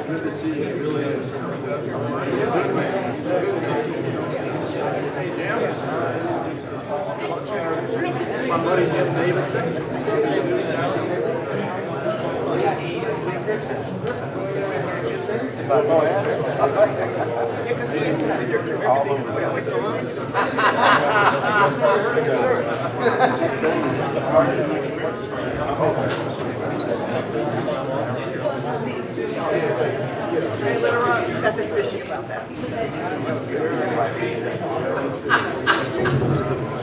Good to see you. Really is. Hey, Jim. My buddy Jim Davidson. Nothing fishy about that.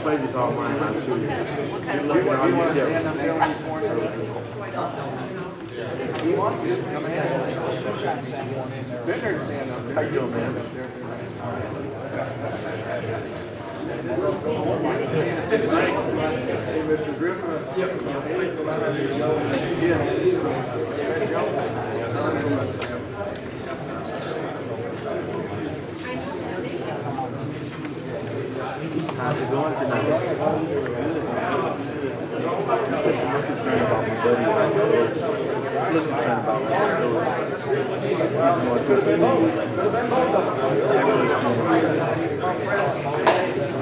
Ladies all mine, I'm sure. You want to stand up there when you sworn? You want to? Come ahead. Better stand up there. How you doing, man? Hey, Mr. Griffin. Yep. How's it going tonight? Listen, I'm concerned about my buddy. I'm concerned about my buddy. He's more good than me.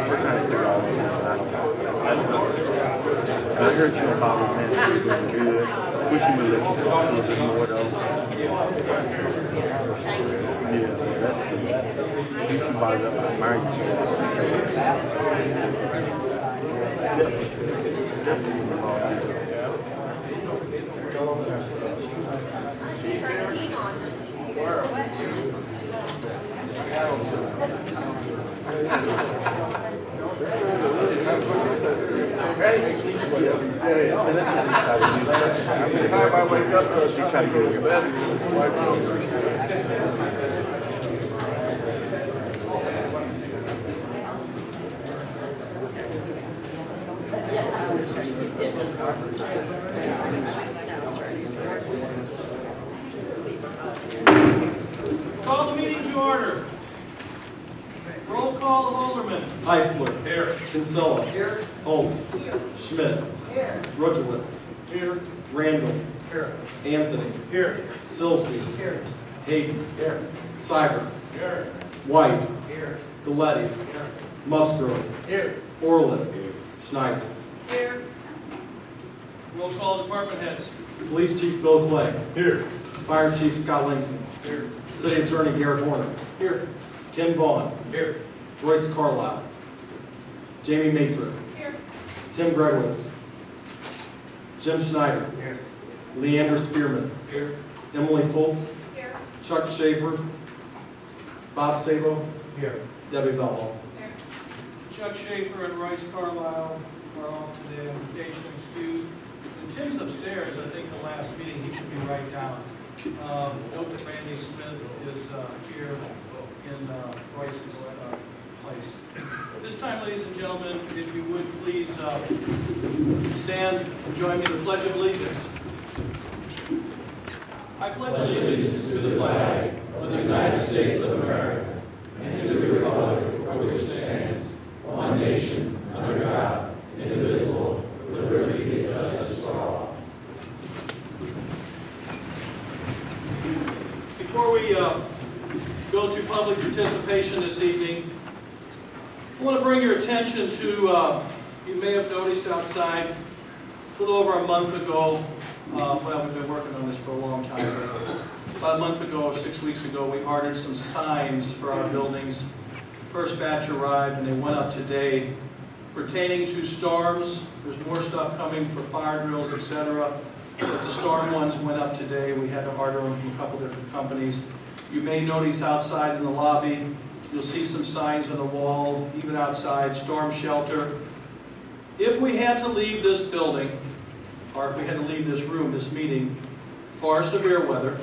We're trying to figure all this out. I heard you about it, man. You're doing good. Wish you would let you talk a little bit more, though. Yeah, that's good. You should buy it up and marry you. Every time I wake up, she try to go to bed. Call the meeting to order. Roll call of Alderman. Eisler. Here. Kinsella. Here. Holt. Schmidt. Here. Rudowitz. Here. Randall. Here. Anthony. Here. Silsby. Here. Hayden. Here. Cyber. Here. White. Here. Galletti. Here. Musgrove. Here. Orland. Schneider. Here. Roll call department heads. Police Chief Bill Clay. Here. Fire Chief Scott Langston. Here. City Attorney Garrett Horner. Here. Ken Vaughn. Here. Royce Carlisle. Jamie Matra. Here. Tim Gregowitz. Jim Schneider. Here. Leander Spearman. Here. Emily Foltz. Here. Chuck Schaefer. Bob Sabo. Here. Debbie Bellhall. Chuck Schaefer and Royce Carlisle are off today on vacation, excused. And Tim's upstairs. I think the last meeting he should be right down. Note that Randy Smith is here in Royce's place. At this time, ladies and gentlemen, if you would please stand and join me in the Pledge of Allegiance. I pledge allegiance to the flag of the United States of America and to the republic for which it stands, one nation, under God, indivisible, with liberty and justice for all. Before we go to public participation this evening, I want to bring your attention to, you may have noticed outside, a little over a month ago, well, we've been working on this for a long time, but about a month ago, 6 weeks ago, we ordered some signs for our buildings. First batch arrived and they went up today pertaining to storms. There's more stuff coming for fire drills, etc. But the storm ones went up today. We had to order them from a couple different companies. You may notice outside in the lobby, you'll see some signs on the wall, even outside, storm shelter. If we had to leave this building, or if we had to leave this room, this meeting, for severe weather,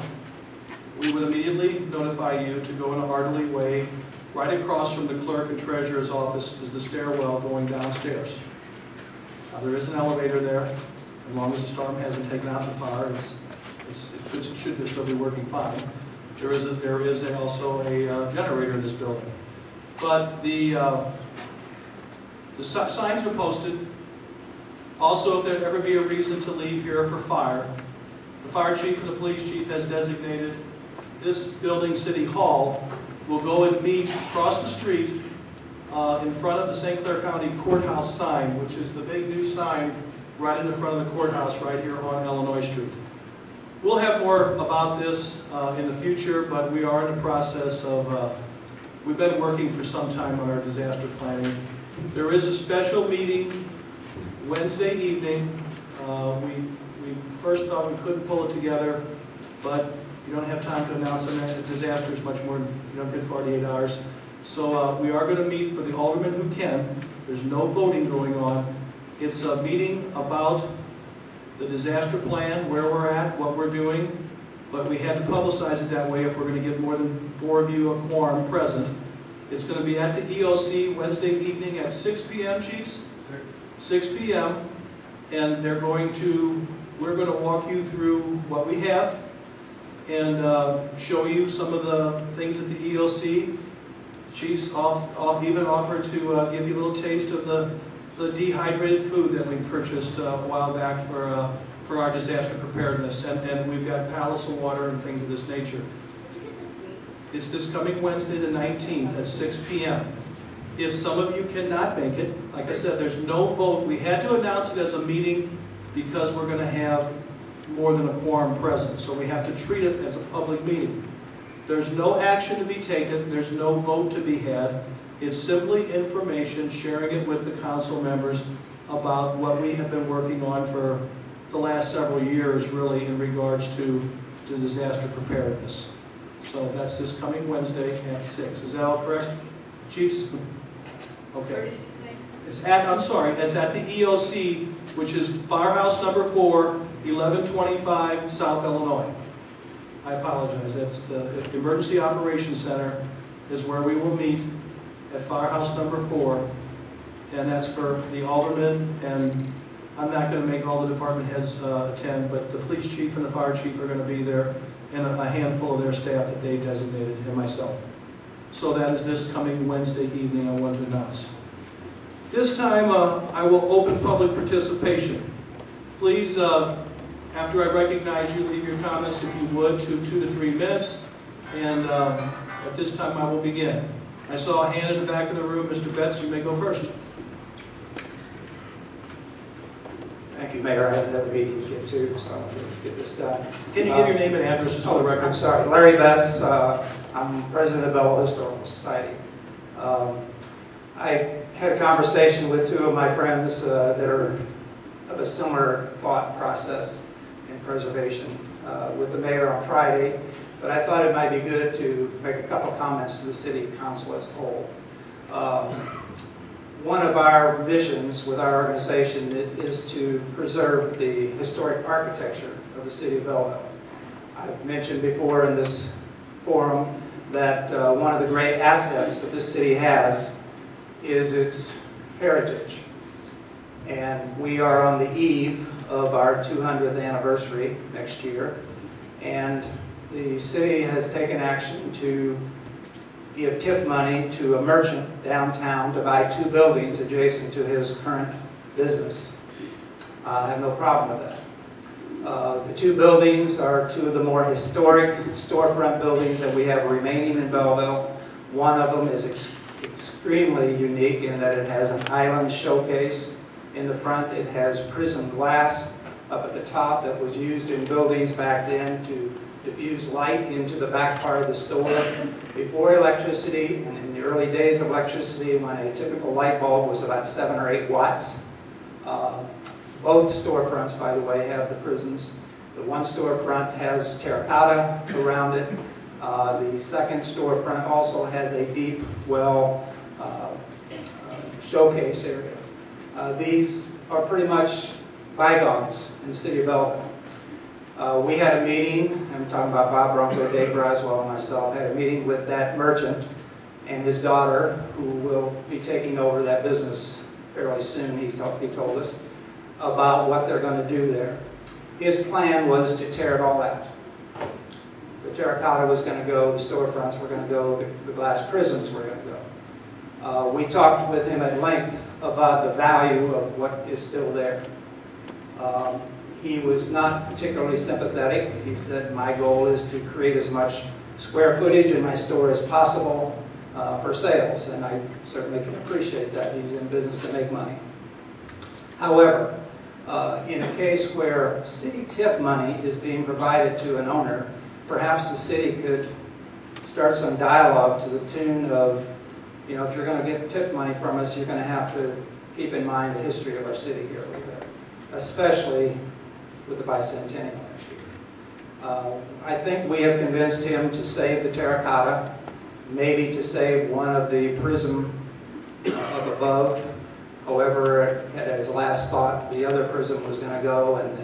we would immediately notify you to go in an orderly way. Right across from the clerk and treasurer's office is the stairwell going downstairs. Now, there is an elevator there. As long as the storm hasn't taken out the power, it should still be working fine. There is also a generator in this building. But the signs are posted. Also, if there ever be a reason to leave here for fire, the fire chief and the police chief has designated this building, City Hall, will go and meet across the street in front of the St. Clair County Courthouse sign, which is the big new sign right in the front of the courthouse right here on Illinois Street. We'll have more about this in the future, but we are in the process of, we've been working for some time on our disaster planning. There is a special meeting Wednesday evening. We first thought we couldn't pull it together, but you don't have time to announce a disaster is much more than, you don't get 48 hours. So we are going to meet for the aldermen who can. There's no voting going on. It's a meeting about the disaster plan, where we're at, what we're doing, but we had to publicize it that way if we're going to get more than 4 of you a quorum present. It's going to be at the EOC Wednesday evening at 6 p.m., chiefs? 6 p.m. And we're going to walk you through what we have and show you some of the things at the EOC. Chiefs even offered to give you a little taste of the dehydrated food that we purchased a while back for our disaster preparedness. And we've got pallets of water and things of this nature. It's this coming Wednesday the 19th at 6 p.m. If some of you cannot make it, like I said, there's no vote. We had to announce it as a meeting because we're going to have more than a quorum present. So we have to treat it as a public meeting. There's no action to be taken. There's no vote to be had. It's simply information, sharing it with the council members about what we have been working on for the last several years, really, in regards to disaster preparedness. So that's this coming Wednesday at 6. Is that all correct, chiefs? Okay. Where did you say? It's at, I'm sorry, it's at the EOC, which is Firehouse number 4, 1125 South Illinois. I apologize. That's the Emergency Operations Center is where we will meet at Firehouse number 4, and that's for the aldermen, and I'm not going to make all the department heads attend, but the police chief and the fire chief are going to be there, and a handful of their staff that they designated, and myself. So that is this coming Wednesday evening I want to announce. This time I will open public participation. Please, after I recognize you, leave your comments, if you would, to 2 to 3 minutes, and at this time I will begin. I saw a hand in the back of the room. Mr. Betts, you may go first. Thank you, Mayor. I have another meeting to get to, so I'm going to get this done. Can you give your name and address just for the record? I'm sorry. Larry Betts. I'm president of Belleville Historical Society. I had a conversation with 2 of my friends that are of a similar thought process in preservation with the mayor on Friday, but I thought it might be good to make a couple comments to the city council as a whole. One of our missions with our organization is to preserve the historic architecture of the city of Belleville. I've mentioned before in this forum that one of the great assets that this city has is its heritage. And we are on the eve of our 200th anniversary next year. And the city has taken action to give TIF money to a merchant downtown to buy 2 buildings adjacent to his current business. I have no problem with that. The 2 buildings are 2 of the more historic storefront buildings that we have remaining in Belleville. One of them is extremely unique in that it has an island showcase in the front. It has prism glass up at the top that was used in buildings back then to diffuse light into the back part of the store. Before electricity, and in the early days of electricity, when a typical light bulb was about 7 or 8 watts. Both storefronts, by the way, have the prisms. The one storefront has terracotta around it. The second storefront also has a deep well showcase area. These are pretty much bygones in the city of Belleville. We had a meeting, I'm talking about Bob Bronco, Dave Braswell, and myself, had a meeting with that merchant and his daughter, who will be taking over that business fairly soon, he told us, about what they're going to do there. His plan was to tear it all out. The terracotta was going to go, the storefronts were going to go, the glass prisms were going to go. We talked with him at length about the value of what is still there. He was not particularly sympathetic. He said, my goal is to create as much square footage in my store as possible for sales, and I certainly can appreciate that. He's in business to make money. However, in a case where city TIF money is being provided to an owner, perhaps the city could start some dialogue to the tune of, you know, if you're going to get TIF money from us, you're going to have to keep in mind the history of our city here a little bit, especially with the bicentennial next year. I think we have convinced him to save the terracotta, maybe to save one of the prism up above. However, at his last thought, the other prism was going to go, and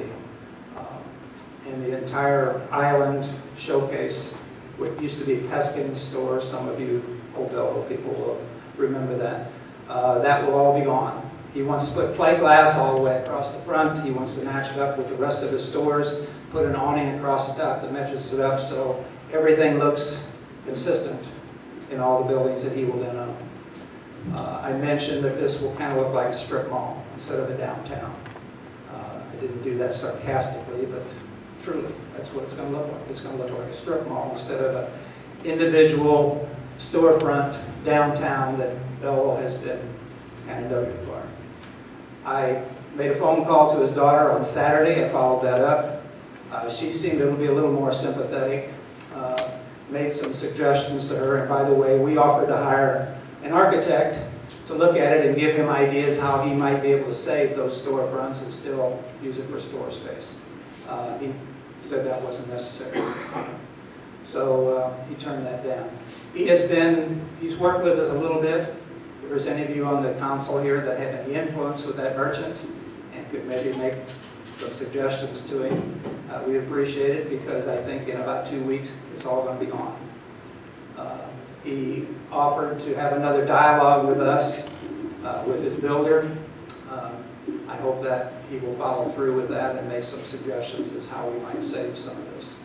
the entire island showcase, what used to be Peskin's store, some of you Old Belleville people will remember that. That will all be gone. He wants to put plate glass all the way across the front. He wants to match it up with the rest of his stores, put an awning across the top that matches it up so everything looks consistent in all the buildings that he will then own. I mentioned that this will kind of look like a strip mall instead of a downtown. I didn't do that sarcastically, but truly, that's what it's going to look like. It's going to look like a strip mall instead of an individual storefront downtown that Belleville has been kind of noted for. I made a phone call to his daughter on Saturday. I followed that up. She seemed to be a little more sympathetic, made some suggestions to her, and by the way, we offered to hire an architect to look at it and give him ideas how he might be able to save those storefronts and still use it for store space. He said that wasn't necessary. So he turned that down. He's worked with us a little bit. If there's any of you on the council here that have any influence with that merchant and could maybe make some suggestions to him, we appreciate it, because I think in about 2 weeks it's all going to be gone. He offered to have another dialogue with us, with his builder. I hope that he will follow through with that and make some suggestions as how we might save some of this.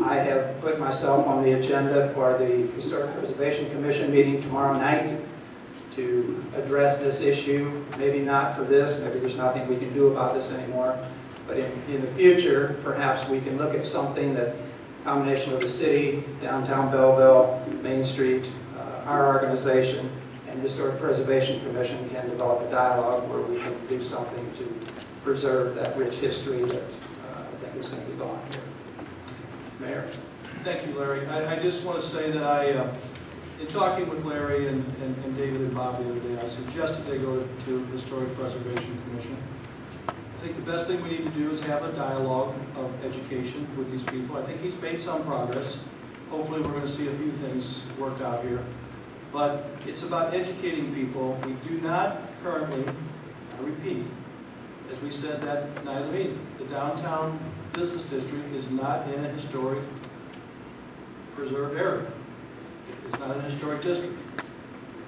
I have put myself on the agenda for the Historic Preservation Commission meeting tomorrow night to address this issue. Maybe not for this, maybe there's nothing we can do about this anymore, but in the future, perhaps we can look at something that combination of the city, downtown Belleville, Main Street, our organization, and Historic Preservation Commission can develop a dialogue where we can do something to preserve that rich history that I think is going to be gone here. Mayor? Thank you, Larry. I just want to say that in talking with Larry and David and Bob the other day, I suggested they go to Historic Preservation Commission. I think the best thing we need to do is have a dialogue of education with these people. I think he's made some progress. Hopefully we're going to see a few things worked out here. But it's about educating people. We do not currently, I repeat, as we said that night of the meeting, the downtown business district is not in a historic preserved area. It's not an historic district.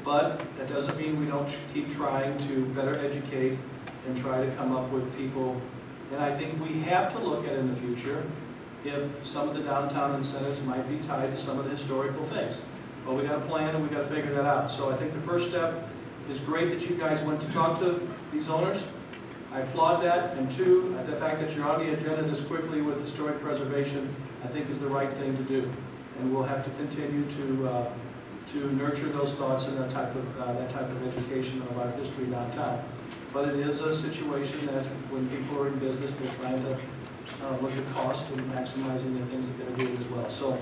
But that doesn't mean we don't keep trying to better educate and try to come up with people. And I think we have to look at in the future if some of the downtown incentives might be tied to some of the historical things. Well, we got a plan and we got to figure that out. So I think the first step is great that you guys went to talk to these owners. I applaud that. And two, the fact that you're on the agenda this quickly with historic preservation, I think is the right thing to do. And we'll have to continue to nurture those thoughts and that type of education of our history downtown. But it is a situation that when people are in business, they're trying to look at cost and maximizing the things that they're doing as well. So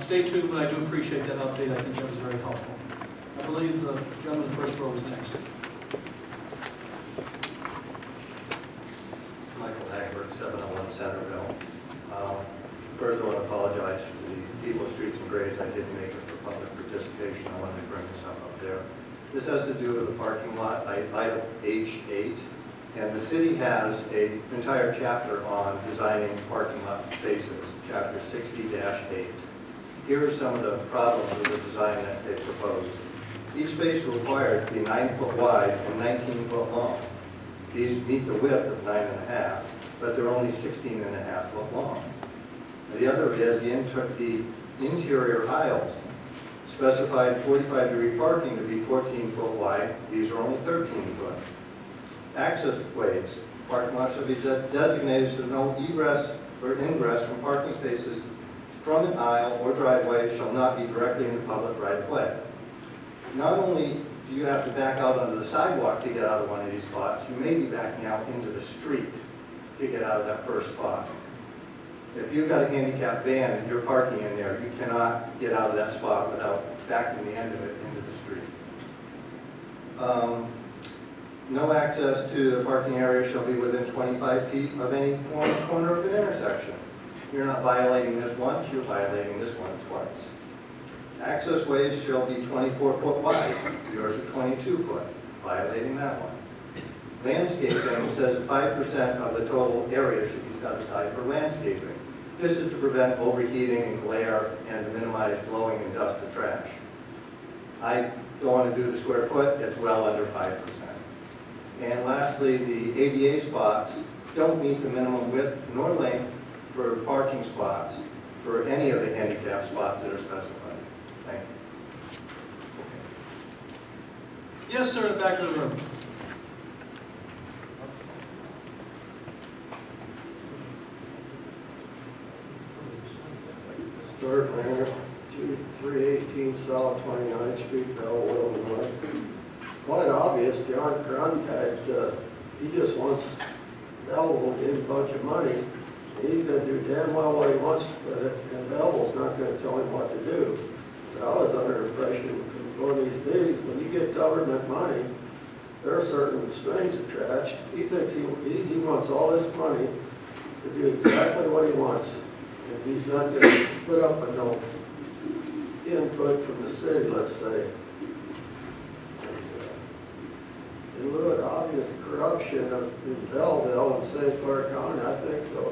stay tuned, but I do appreciate that update. I think that was very helpful. I believe the gentleman in the first row is next. Michael Hagberg, 701 Centerville. First, I want to apologize for the people of Streets and Grades. I didn't make it for public participation. I wanted to bring this up there. This has to do with the parking lot, item H8, and the city has an entire chapter on designing parking lot spaces, chapter 60-8. Here are some of the problems with the design that they proposed. Each space is required to be 9 foot wide and 19 foot long. These meet the width of 9.5, but they're only 16.5 foot long. The other is the interior aisles. Specified 45-degree parking to be 14 foot wide. These are only 13 foot. Access ways. Parking lots shall be designated so no egress or ingress from parking spaces from an aisle or driveway shall not be directly in the public right of way. Not only do you have to back out onto the sidewalk to get out of one of these spots, you may be backing out into the street to get out of that first spot. If you've got a handicapped van and you're parking in there, you cannot get out of that spot without backing the end of it into the street. No access to the parking area shall be within 25 feet of any corner of an intersection. You're not violating this once, you're violating this one twice. Access ways shall be 24 foot wide. Yours are 22 foot, violating that one. Landscaping says 5% of the total area should be set aside for landscaping. This is to prevent overheating and glare and to minimize blowing and dust and trash. I don't want to do the square foot, it's well under 5%. And lastly, the ADA spots don't meet the minimum width nor length for parking spots for any of the handicap spots that are specified. Thank you. Yes, sir, in the back of the room. Third Mayor, 318 South 29th Street, Belleville, Illinois. It's quite obvious John Cronkite, he just wants Belleville to give him a bunch of money. He's going to do damn well what he wants with it, and Belleville's not going to tell him what to do. So I was under the impression from these meetings, when you get government money, there are certain strings attached. He thinks he wants all this money to do exactly what he wants. And he's not going to put up with no input from the city, let's say. In lieu of obvious corruption in Belleville and St. Clair County, I think the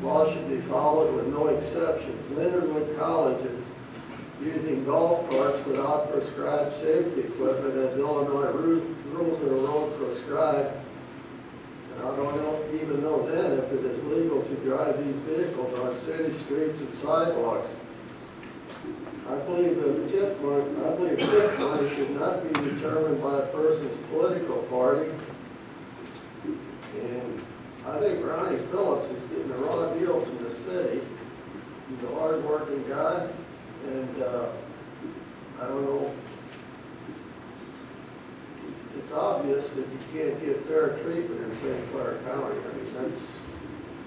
law should be followed with no exceptions. Lindenwood College is using golf carts without prescribed safety equipment as Illinois rules of the road prescribe. I don't even know then if it is legal to drive these vehicles on city streets and sidewalks. I believe tip money should not be determined by a person's political party. And I think Ronnie Phillips is getting a raw deal from the city. He's a hard-working guy, and I don't know. It's obvious that you can't get fair treatment in St. Clair County. I mean, that's,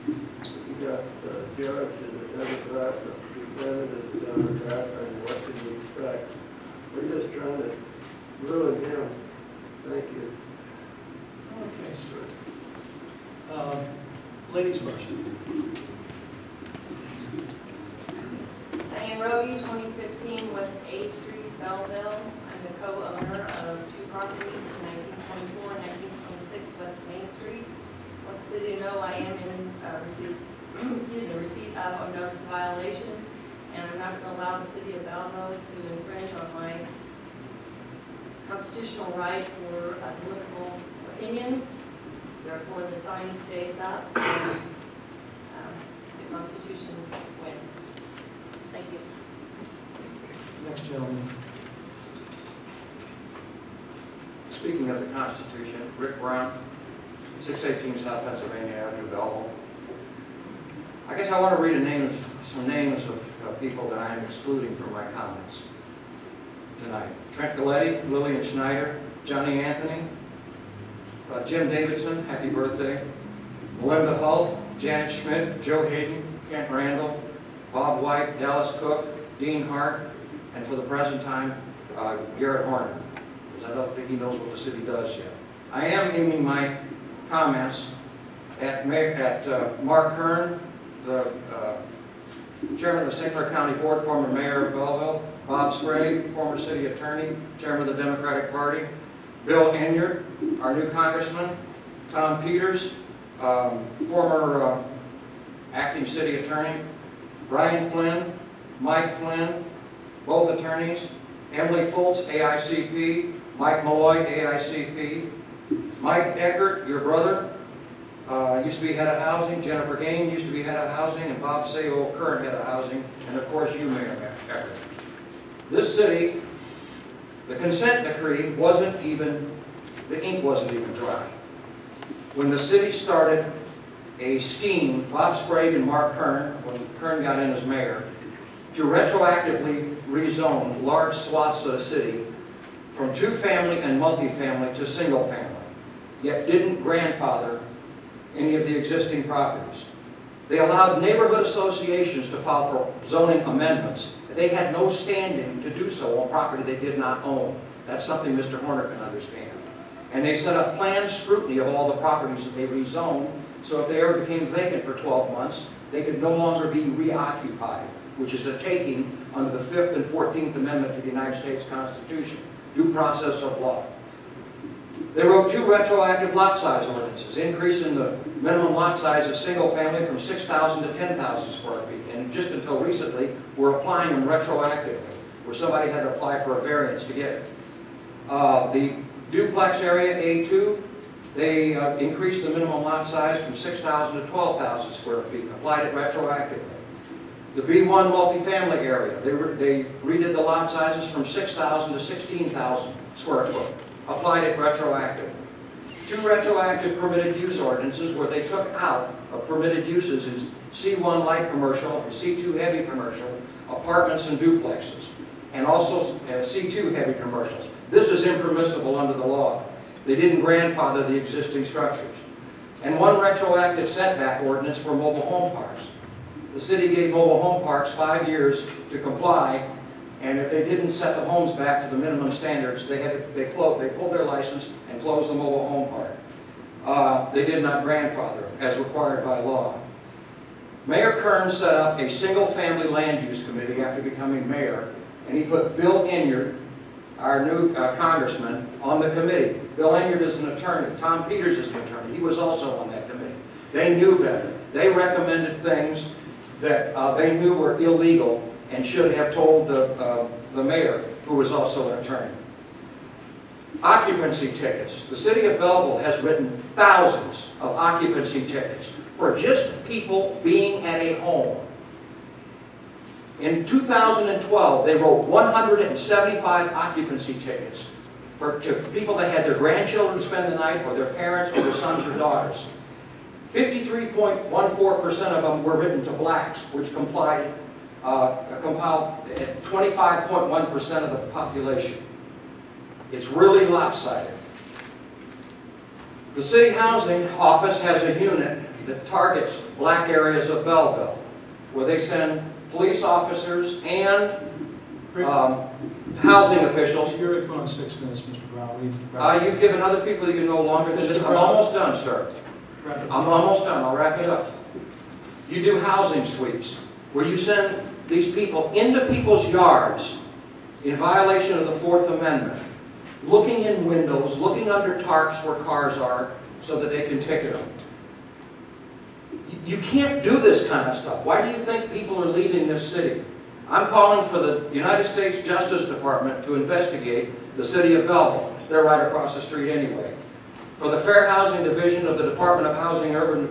you got the judge and the Democrat, the defendant is a Democrat, and what can you expect? We're just trying to ruin him. Thank you. Okay, sir. Ladies first. Diane Roby, 2015 West 8th Street, Belleville. I'm the co-owner of two properties, 1924 and 1926 West Main Street. I want the city to know I am in receipt of a notice of violation, and I'm not going to allow the city of Belleville to infringe on my constitutional right for a political opinion. Therefore, the sign stays up, and the Constitution wins. Thank you. Next gentleman. Speaking of the Constitution, Rick Brown, 618 South Pennsylvania Avenue, Belleville. I guess I want to read some names of people that I am excluding from my comments tonight. Trent Galletti, Lillian Schneider, Johnny Anthony, Jim Davidson, happy birthday, Melinda Hull, Janet Schmidt, Joe Hayden, Kent Randall, Bob White, Dallas Cook, Dean Hart, and for the present time, Garrett Horner. I don't think he knows what the city does yet. I am aiming my comments at Mark Kern, the chairman of the St. Clair County Board, former mayor of Belleville, Bob Sprague, former city attorney, chairman of the Democratic Party, Bill Enyart, our new congressman, Tom Peters, former acting city attorney, Brian Flynn, Mike Flynn, both attorneys, Emily Fultz, AICP, Mike Malloy, AICP, Mike Eckert, your brother, used to be head of housing. Jennifer Gain used to be head of housing, and Bob Sabo, current head of housing, and of course you, Mayor Everett. This city, the consent decree wasn't even, the ink wasn't even dry. When the city started a scheme, Bob Sprague and Mark Kern, when Kern got in as mayor, to retroactively rezone large swaths of the city from two-family and multifamily to single-family, yet didn't grandfather any of the existing properties. They allowed neighborhood associations to file for zoning amendments. They had no standing to do so on property they did not own. That's something Mr. Horner can understand. And they set up planned scrutiny of all the properties that they rezoned, so if they ever became vacant for 12 months, they could no longer be reoccupied, which is a taking under the 5th and 14th Amendment to the United States Constitution, due process of law. They wrote 2 retroactive lot size ordinances, increasing the minimum lot size of single family from 6,000 to 10,000 square feet. And just until recently, we're applying them retroactively, where somebody had to apply for a variance to get it. The duplex area A2, they increased the minimum lot size from 6,000 to 12,000 square feet, applied it retroactively. The B1 multifamily area, they redid the lot sizes from 6,000 to 16,000 square foot, applied it retroactively. 2 retroactive permitted use ordinances where they took out of permitted uses in C1 light commercial and C2 heavy commercial, apartments and duplexes, and also C2 heavy commercials. This is impermissible under the law. They didn't grandfather the existing structures. And 1 retroactive setback ordinance for mobile home parks. The city gave mobile home parks 5 years to comply, and if they didn't set the homes back to the minimum standards, they pulled their license and closed the mobile home park. They did not grandfather as required by law. Mayor Kern set up a single-family land use committee after becoming mayor, and he put Bill Enyart, our new congressman, on the committee. Bill Enyart is an attorney. Tom Peters is an attorney. He was also on that committee. They knew better. They recommended things that they knew were illegal and should have told the mayor, who was also an attorney. Occupancy tickets. The city of Belleville has written thousands of occupancy tickets for just people being at a home. In 2012, they wrote 175 occupancy tickets to people that had their grandchildren spend the night, or their parents, or their sons or daughters. 53.14% of them were written to blacks, which compiled at 25.1% of the population. It's really lopsided. The City Housing Office has a unit that targets black areas of Belleville, where they send police officers and housing officials. You're going 6 minutes, Mr. Brown. You've given other people you know longer than this. I'm almost done, sir. I'm almost done. I'll wrap it up. You do housing sweeps, where you send these people into people's yards in violation of the 4th Amendment, looking in windows, looking under tarps where cars are, so that they can ticket them. You can't do this kind of stuff. Why do you think people are leaving this city? I'm calling for the United States Justice Department to investigate the city of Belleville. They're right across the street anyway. For the Fair Housing Division of the Department of Housing and Urban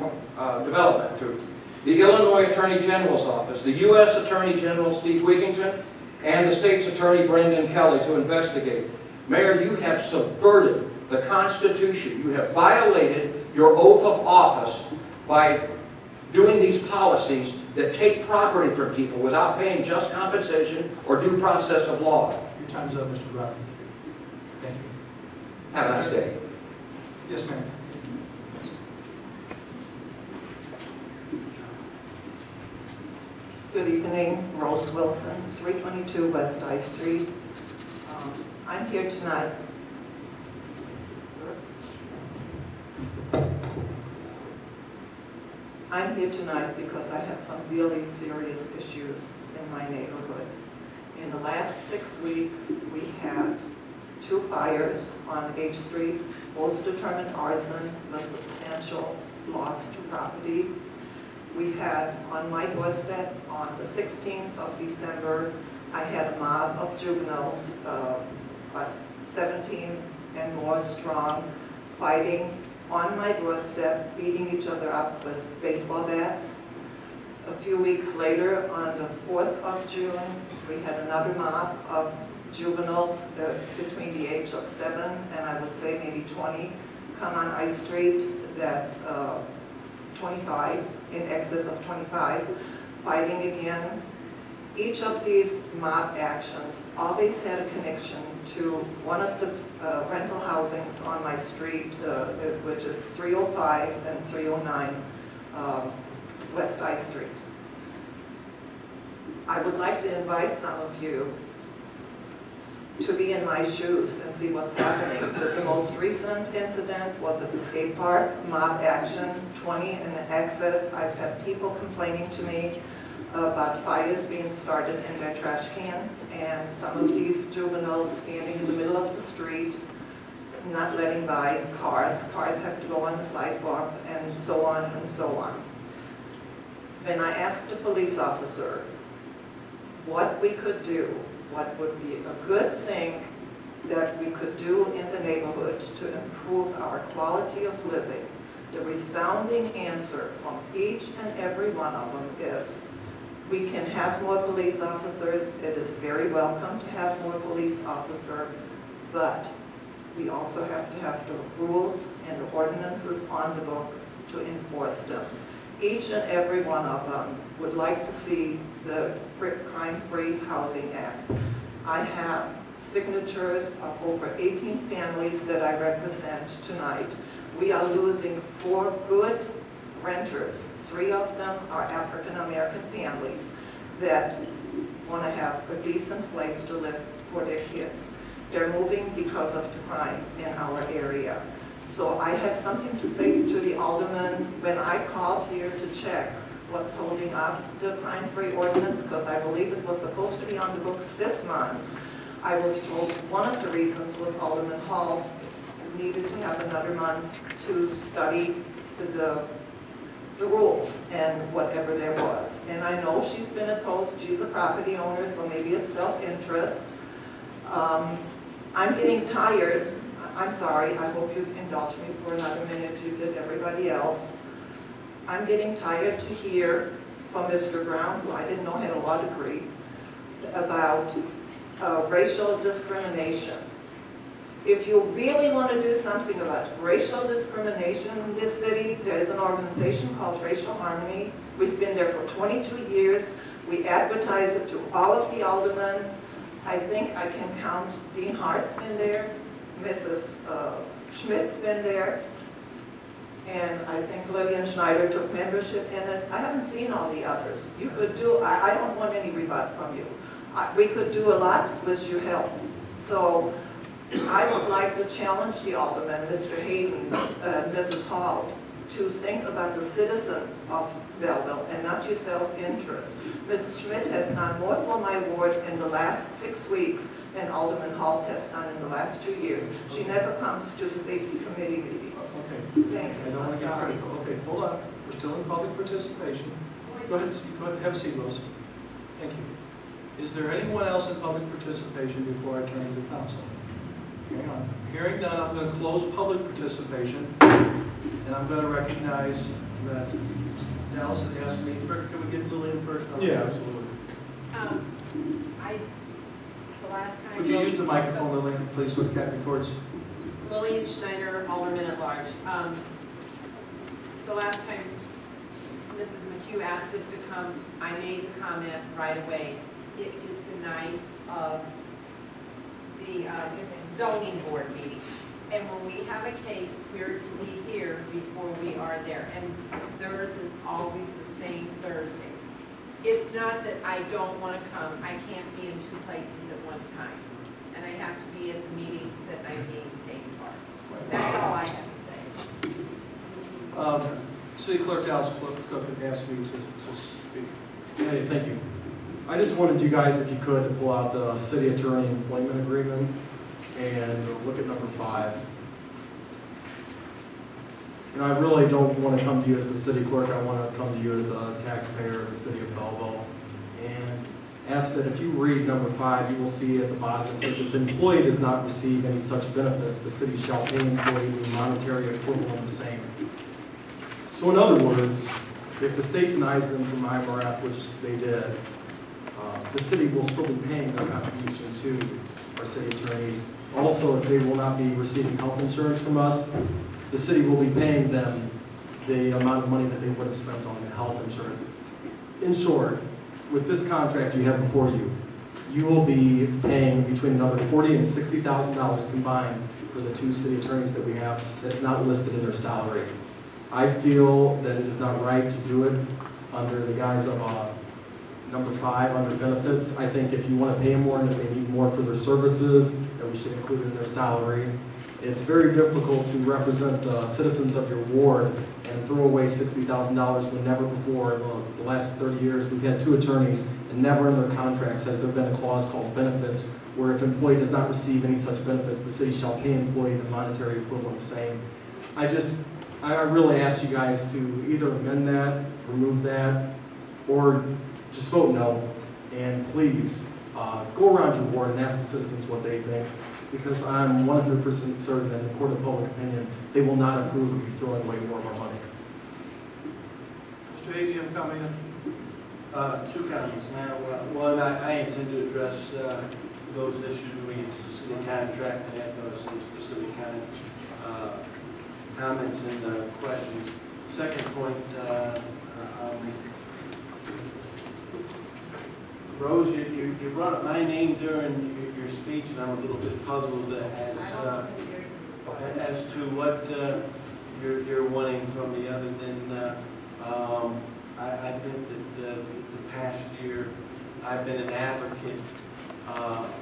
Development, to the Illinois Attorney General's Office, the U.S. Attorney General Steve Wigington, and the State's Attorney Brendan Kelly to investigate. Mayor, you have subverted the Constitution. You have violated your oath of office by doing these policies that take property from people without paying just compensation or due process of law. Your time's up, Mr. Brown. Thank you. Have a nice day. Yes, ma'am. Good evening, Rose Wilson, 322 West I Street. I'm here tonight. I'm here tonight because I have some really serious issues in my neighborhood. In the last 6 weeks, we had 2 fires on H Street, both determined arson with substantial loss to property. We had on my doorstep on the 16th of December, I had a mob of juveniles, about 17 and more strong, fighting on my doorstep beating each other up with baseball bats. A few weeks later, on the 4th of June, we had another mob of juveniles between the age of 7 and I would say maybe 20 come on I Street, that 25, in excess of 25, fighting again. Each of these mob actions always had a connection to one of the rental housings on my street, which is 305 and 309 West I Street. I would like to invite some of you to be in my shoes and see what's happening. The most recent incident was at the skate park, mob action, 20 in excess. I've had people complaining to me about fires being started in their trash can, and some of these juveniles standing in the middle of the street, not letting by cars. Cars have to go on the sidewalk, and so on and so on. When I asked the police officer what we could do, what would be a good thing that we could do in the neighborhood to improve our quality of living, the resounding answer from each and every one of them is, we can have more police officers. It is very welcome to have more police officers, but we also have to have the rules and the ordinances on the book to enforce them. Each and every one of them would like to see the Crime-Free Housing Act. I have signatures of over 18 families that I represent tonight. We are losing 4 good renters. 3 of them are African-American families that want to have a decent place to live for their kids. They're moving because of the crime in our area. So I have something to say to the aldermen. When I called here to check what's holding up the crime-free ordinance, because I believe it was supposed to be on the books this month, I was told one of the reasons was Alderman Hall needed to have another month to study the rules and whatever there was. And I know she's been opposed. She's a property owner, so maybe it's self-interest. I'm getting tired. I'm sorry, I hope you indulge me for another minute. You did everybody else. I'm getting tired to hear from Mr. Brown, who I didn't know had a law degree, about racial discrimination. If you really want to do something about racial discrimination in this city, there's an organization called Racial Harmony. We've been there for 22 years. We advertise it to all of the aldermen. I think I can count Dean Hardt's been there, Mrs. Schmidt's been there, and I think Lillian Schneider took membership in it. I haven't seen all the others. You could do, I don't want any rebut from you. We could do a lot with your help. So I would like to challenge the alderman, Mr. Hayden, Mrs. Hall, to think about the citizen of Belleville and not your self-interest. Mrs. Schmidt has done more for my ward in the last 6 weeks than Alderman Holt has done in the last 2 years. She never comes to the safety committee meetings. Okay. Thank you. I don't want to get critical. Okay, hold on. We're still in public participation. Go ahead, have a seat, Rose. Thank you. Is there anyone else in public participation before I turn to the council? Hang on. Hearing none, I'm going to close public participation, and I'm going to recognize that Dallas had asked me. Can we get Lillian first? Yeah, absolutely. The last time. Would you use the microphone, Lillian, please, so the cat records? Lillian Schneider, Alderman at Large. The last time Mrs. McHugh asked us to come, I made the comment right away. It is the night of the zoning board meeting. And when we have a case, we're to be here before we are there. And theirs is always the same Thursday. It's not that I don't want to come. I can't be in 2 places at one time. And I have to be at the meetings that I'm being paid for. That's all I have to say. City Clerk Dallas Cook had asked me to speak. Hey, thank you. I just wanted you guys, if you could, to pull out the city attorney employment agreement and look at number 5. You know, I really don't want to come to you as the city clerk. I want to come to you as a taxpayer of the city of Belleville and ask that if you read number 5, you will see at the bottom it says, if employee does not receive any such benefits, the city shall pay employee the monetary equivalent of the same. So in other words, if the state denies them from IMRF, which they did, the city will still be paying their contribution to our city attorneys. Also, if they will not be receiving health insurance from us, the city will be paying them the amount of money that they would have spent on the health insurance. In short, with this contract you have before you, you will be paying between another $40,000 and $60,000 combined for the 2 city attorneys that we have that's not listed in their salary. I feel that it is not right to do it under the guise of number 5, under benefits. I think if you want to pay them more and if they need more for their services, that we should include it in their salary. It's very difficult to represent the citizens of your ward and throw away $60,000 when never before in the last 30 years we've had 2 attorneys and never in their contracts has there been a clause called benefits where if employee does not receive any such benefits, the city shall pay employee the monetary equivalent of same. I really ask you guys to either amend that, remove that, or just vote no. And please, go around your ward and ask the citizens what they think, because I'm 100% certain that in the court of public opinion, they will not approve of you throwing away more of our money. Mr. Hay, do you have a comment? 2 comments. Now, one, I intend to address those issues related to the city contract and have some specific comments and questions. Second point, Rose, you brought up my name during your speech, and I'm a little bit puzzled as to what you're wanting from me, other than I think that the past year I've been an advocate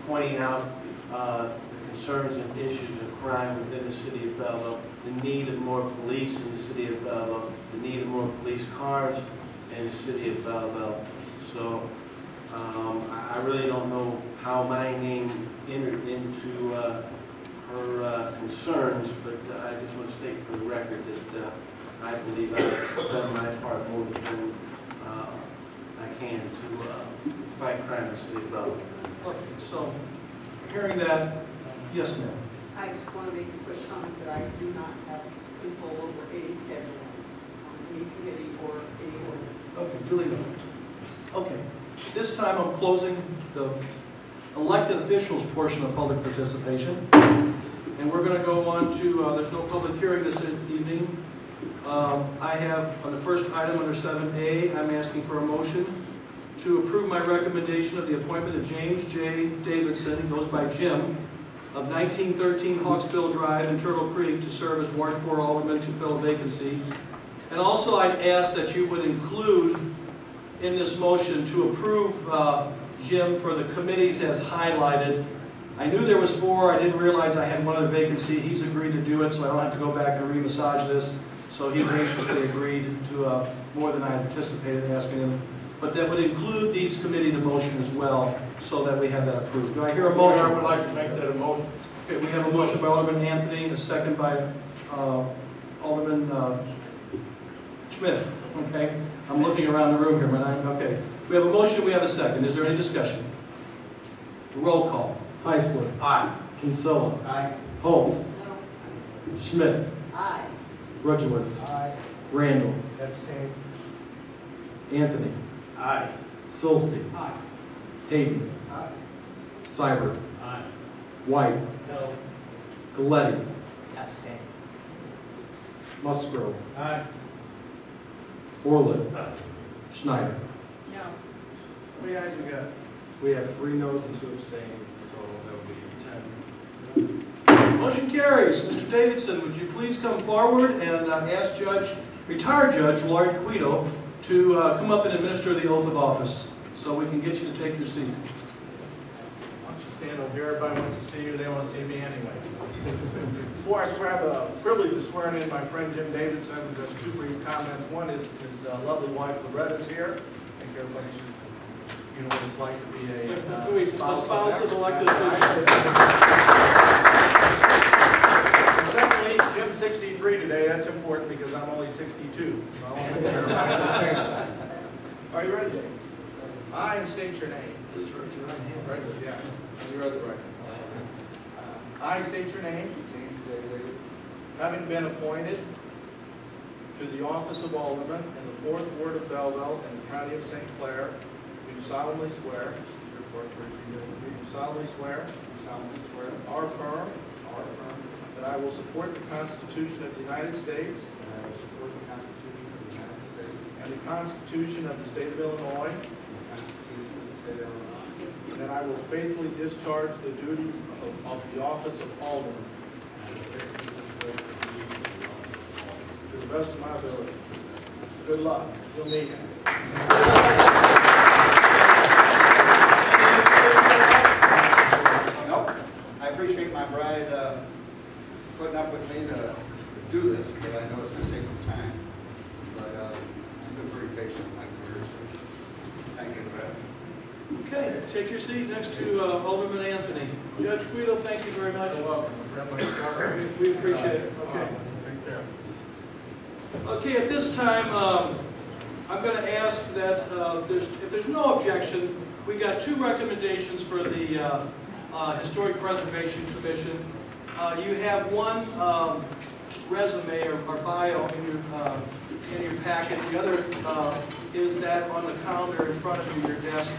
pointing out the concerns and issues of crime within the city of Belleville, the need of more police in the city of Belleville, the need of more police cars in the city of Belleville. So I really don't know how my name entered into her concerns, but I just want to state for the record that I believe I've done my part more than I can to fight crime in the city of Belleville. Okay, so hearing that, yes, ma'am. I just want to make a quick comment that I do not have control over any schedule on any committee or any ordinance. Okay, duly noted. Okay, this time I'm closing the elected officials portion of public participation. And we're going to go on to, there's no public hearing this evening. I have, on the first item under 7A, I'm asking for a motion to approve my recommendation of the appointment of James J. Davidson, he goes by Jim, of 1913 Hawksbill Drive in Turtle Creek to serve as Ward 4 Alderman to fill a vacancy. And also I'd ask that you would include in this motion to approve Jim for the committees as highlighted. I knew there was 4, I didn't realize I had one other vacancy. He's agreed to do it, so I don't have to go back and re-massage this. So he graciously agreed to more than I anticipated asking him. But that would include these committee to motion as well, so that we have that approved. Do I hear a motion? I would like to make that a motion. Okay, we have a motion by Alderman Anthony, a second by Alderman Schmidt. Okay, I'm looking around the room here, but okay. We have a motion, we have a second. Is there any discussion? Roll call. Heisler. Aye. Kinsella. Aye. Holt. No. Schmidt. Aye. Rudgewitz. Aye. Randall. Abstain. Anthony. Aye. Silsby. Aye. Hayden. Aye. Seibert. Aye. White. No. Galletti. Abstain. Musgrove. Aye. Orlett. Schneider. No. How many ayes we got? We have 3 noes and 2 abstain, so that would be 10. Motion carries. Mr. Davidson, would you please come forward and ask retired Judge Lloyd Quito to come up and administer the oath of office so we can get you to take your seat. Why don't you stand over here? Everybody wants to see you. They want to see me anyway. Before I swear, I have the privilege of swearing in my friend Jim Davidson. Just 2 brief comments. One is his lovely wife, Loretta's here. I think everybody should, you know what it's like to be a spouse of elected official. Secondly, Jim's 63 today. That's important because I'm only 62. So are you ready, Dave? I, and state your name, Right, yeah. You read the record. I state your name. Having been appointed to the office of Alderman in the 4th Ward of Belleville in the County of St. Clair, do solemnly swear. Do solemnly swear. Or affirm. That I will support the Constitution of the United States. And the Constitution of the State of Illinois. And that I will faithfully discharge the duties of the office of Alderman. To the best of my ability. Good luck. You'll need it. Nope. I appreciate my bride putting up with me to do this, but I know it's going to take some time. But she's been pretty patient in my career, so thank you, bride. Okay, take your seat next to Alderman Anthony. Judge Guido, thank you very much. You're welcome. We appreciate it. Okay. Take care. Okay, at this time, I'm going to ask that if there's no objection, we got 2 recommendations for the Historic Preservation Commission. You have one resume or bio in your packet. The other is that on the calendar in front of you, your desk,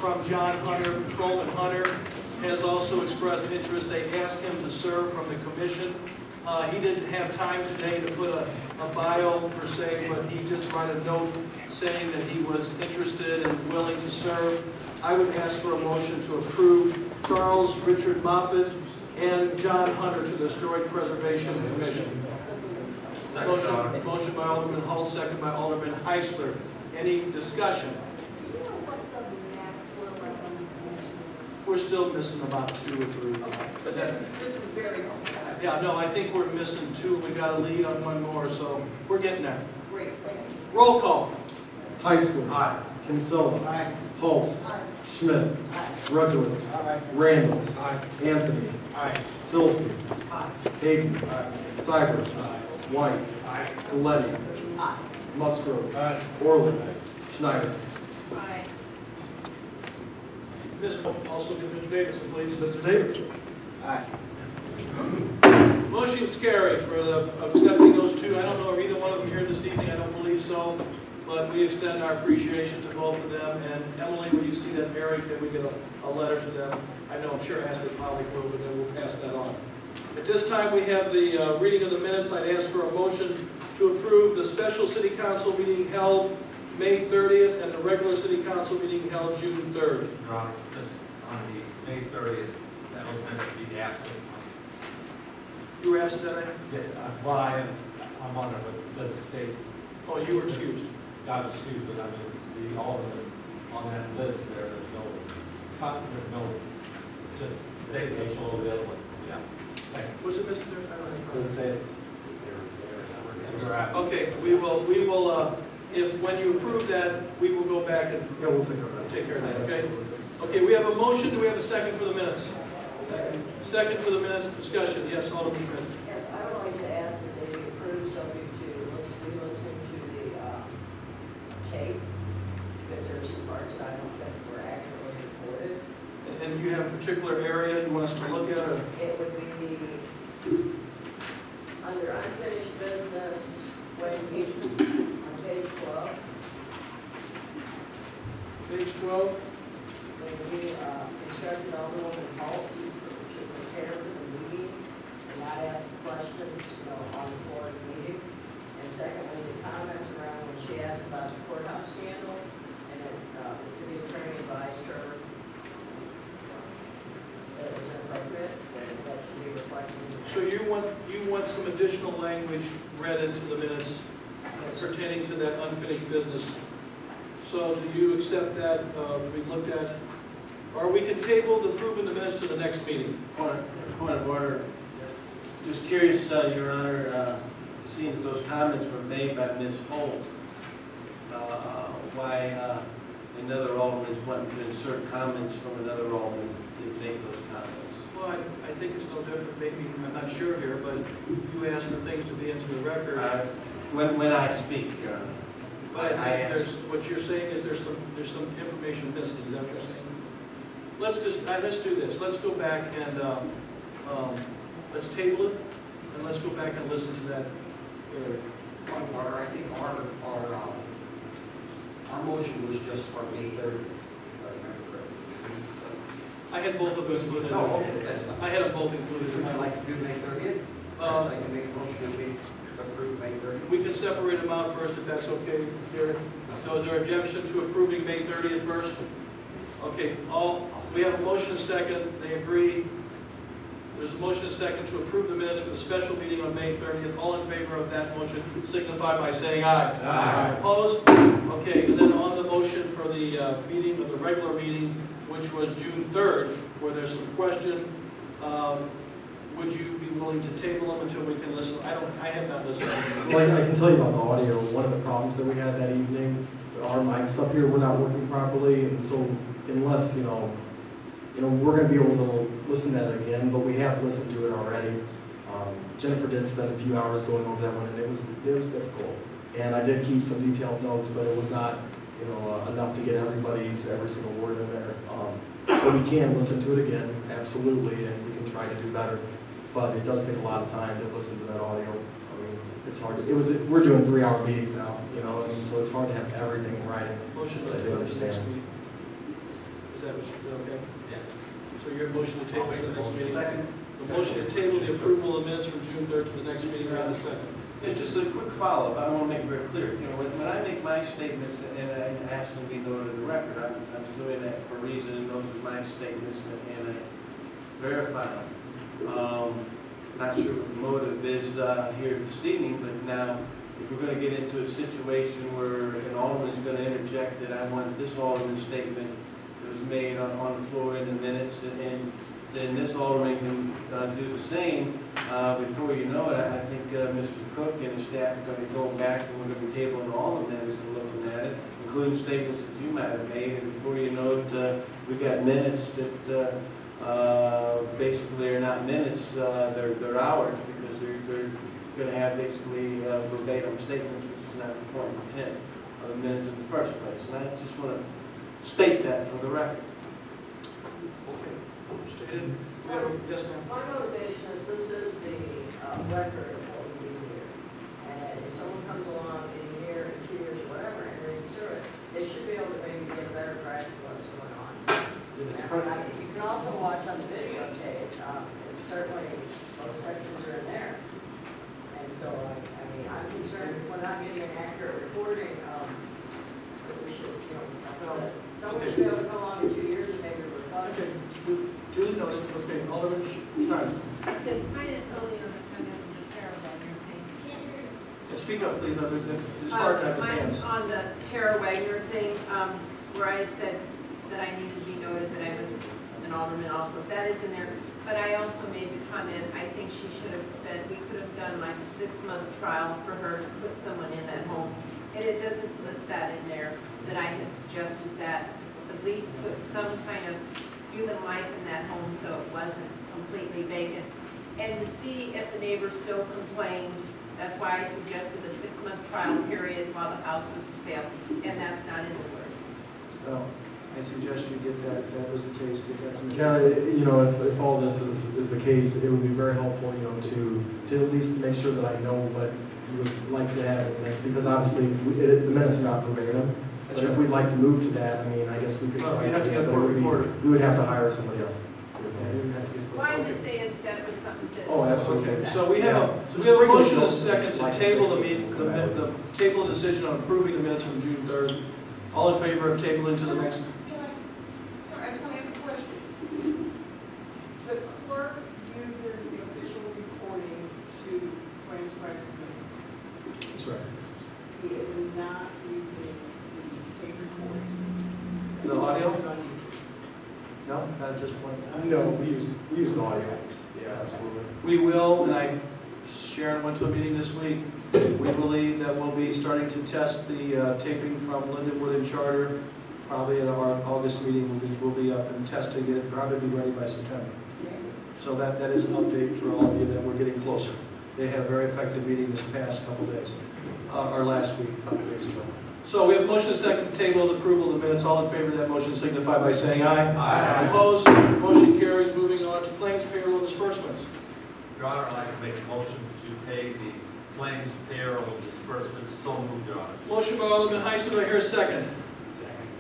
from John Hunter. Patrolman Hunter has also expressed interest. They asked him to serve from the commission. He didn't have time today to put a bio per se, but he just wrote a note saying that he was interested and willing to serve. I would ask for a motion to approve Charles Richard Moffitt and John Hunter to the Historic Preservation Commission. Motion by Alderman Holt, second by Alderman Heisler. Any discussion? We're still missing about 2 or 3. This is very helpful. Yeah, no, I think we're missing 2. We got a lead on 1 more, so we're getting there. Great, thank you. Roll call. Heisler. Aye. Kinsella. Aye. Holt. Aye. Schmidt. Aye. Rudowitz. Aye. Randall. Aye. Anthony. Aye. Silsby. Aye. Hayden. Aye. Cybert. White. Aye. Galletti. Aye. Musgrove. Aye. Orley. Schneider. Aye. Also to Mr. Davidson, please. Mr. Davidson. Aye. Motion is carried for accepting those 2. I don't know if either one of them here this evening. I don't believe so. But we extend our appreciation to both of them. And Emily, when you see that Eric, then we get a letter to them. I know, I'm sure Ashley probably will, but then we'll pass that on. At this time, we have the reading of the minutes. I'd ask for a motion to approve the special city council meeting held May 30th and the regular city council meeting held June 3rd. Your Honor, just on the May 30th, that was meant to be absent. You were absent that night? Yes, well, I'm on it, but does the state? Oh, you were excused. I was excused, but I mean, the alderman on that list there, there's no, just they show available. Yeah. Thank you. Was it Mr. I don't know. Does it say it? Okay, we will, if when you approve that, we will go back and Yeah, we'll take care of that. take care of that, okay? Okay, we have a motion. Do we have a second for the minutes? Second for the minutes. Discussion. Yes, Alderman Schmidt. Yes, I would like to ask that they be approved subject to re-listening to the tape, because there's some parts that I don't think were accurately reported. And you have a particular area you want us to look at? Or? It would be under unfinished business, on page 12. Page 12. When we instructed Alderman Holt to prepare for the meetings and not ask questions, on the floor of the meeting. And secondly, the comments around when she asked about the courthouse scandal, and the city attorney advised her that it was inappropriate, that should be reflected in the So you want some additional language read into the minutes pertaining to that unfinished business. So do you accept that we looked at, or we can table the approving the minutes to the next meeting? Point of order. Just curious, Your Honor, seeing that those comments were made by Ms. Holt, why another alderman wanted to insert comments from another alderman to make those comments? Well, I think it's no different. Maybe I'm not sure here, but you asked for things to be into the record. When I speak, Your Honor. But I think what you're saying is there's some information missing. Is that what you're saying? let's do this. Let's go back and, let's table it, and let's go back and listen to that. Point of order, I think our motion was just for May 30th. I had both of them included. No, okay, that's fine. I had them both included. Would you like to do May 30th? I can make a motion to approve May 30th. We can separate them out first if that's okay, Gary. So is there objection to approving May 30th first? Okay, we have a motion and a second. They agree. There's a motion and a second to approve the minutes for the special meeting on May 30th. All in favor of that motion signify by saying aye. Aye. Opposed? Okay, and then on the motion for the meeting of the regular meeting, which was June 3rd, where there's some question, would you be willing to table them until we can listen? I have not listened. Well, I can tell you about the audio. One of the problems that we had that evening, our mics up here were not working properly, and so unless, we're going to be able to listen to that again, but we have listened to it already. Jennifer did spend a few hours going over that one, and it was difficult. And I did keep some detailed notes, but it was not, enough to get every single word in there. But we can listen to it again, absolutely, and we can try to do better. But it does take a lot of time to listen to that audio. I mean, it's hard. We're doing 3-hour meetings now, so it's hard to have everything in writing. Motion to I do table to the next understand. meeting. Is that okay? Yes. So your motion to table to the next meeting? Second. The motion to table the approval of minutes from June 3rd to the next meeting, around the second. It's just a quick follow-up. I want to make it very clear. When I make my statements and I ask them to be noted in the record, I'm doing that for a reason, and those are my statements, and I verify them. Not sure what the motive is here this evening, but now, if we're going to get into a situation where an alderman is going to interject that I want this alderman statement that was made on the floor in the minutes, and then this alderman can do the same. Before you know it, I think Mr. Cook and his staff are going to go back and we're going to be tabling all the minutes and looking at it, including statements that you might have made. And before you know it, we've got minutes that basically are not minutes, they're hours, because they're going to have basically verbatim statements, which is not the point of intent of the minutes in the first place. And I just want to state that for the record. Okay. Stated. Yes, ma'am. My motivation is this is the record of what we do here. And if someone comes along in a year, 2 years, whatever, and reads through it, they should be able to maybe get a better grasp of what's going on. You can also watch on the videotape. It's certainly, both sections are in there. And so, I'm concerned if we're not getting an accurate recording, that we should, like I said, someone should be able to come along in 2 years and maybe refund. Okay. Duly noted. Okay, Alderman Stein. Because mine is only on the comment of the Tara Wagner thing. Speak up, please. It's hard to have the Mine's hands. on the Tara Wagner thing, where I had said that I needed to be noted that I was an alderman also. That is in there. But I also made the comment, I think she should have said, we could have done like a 6-month trial for her to put someone in that home. And it doesn't list that in there, that I had suggested that at least put some kind of human life in that home so it wasn't completely vacant. And to see if the neighbors still complained, that's why I suggested a 6-month trial period while the house was for sale, and that's not in the word. Well, I suggest you get that, if that was the case, get that to me. Yeah, if all this is the case, it would be very helpful, to at least make sure that I know what you would like to have in the minutes, because obviously, the minutes are not verbatim. But if we'd like to move to that, I guess we could Well, try you have to to, get but a court reporter. we would have to hire somebody else. Well, I'm just saying that was something to. Oh, absolutely. Okay, so we have a motion and a second to table the table a decision on approving the minutes from June 3rd. All in favor of tabling to the next? Sir, I just want to ask a question. The clerk uses the official recording to transcribe his minutes. That's right. He is not using the tape recording. The audio? No, not just one. No, we use the audio. Yeah, absolutely. We will, and Sharon went to a meeting this week. We believe that we'll be starting to test the taping from Lindenwood and Charter. Probably at our August meeting, we'll be up and testing it, probably be ready by September. So that is an update for all of you that we're getting closer. They had a very effective meeting this past couple days, or last week, a couple days ago. So we have a motion and second to table the approval of the minutes. All in favor of that motion signify by saying aye. Aye. Opposed? Motion carries. Moving on to claims, payroll, disbursements. Your Honor, I'd like to make a motion to pay the claims, payroll, and disbursements. So moved, Your Honor. Motion by Alderman Heisler. Do I hear a second?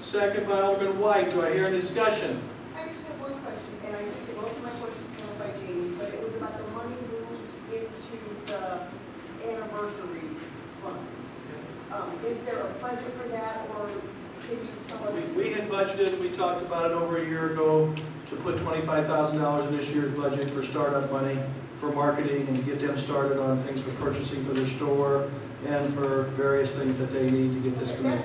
Second by Alderman White. Do I hear any discussion? I just have one question, and I think that most of my questions came up by Jamie, but it was about the money moved into the anniversary fund. Is there a budget for that, or can you tell us? We had budgeted, we talked about it over a year ago, to put $25,000 in this year's budget for startup money, for marketing, and get them started on things for purchasing for their store, and for various things that they need to get this going.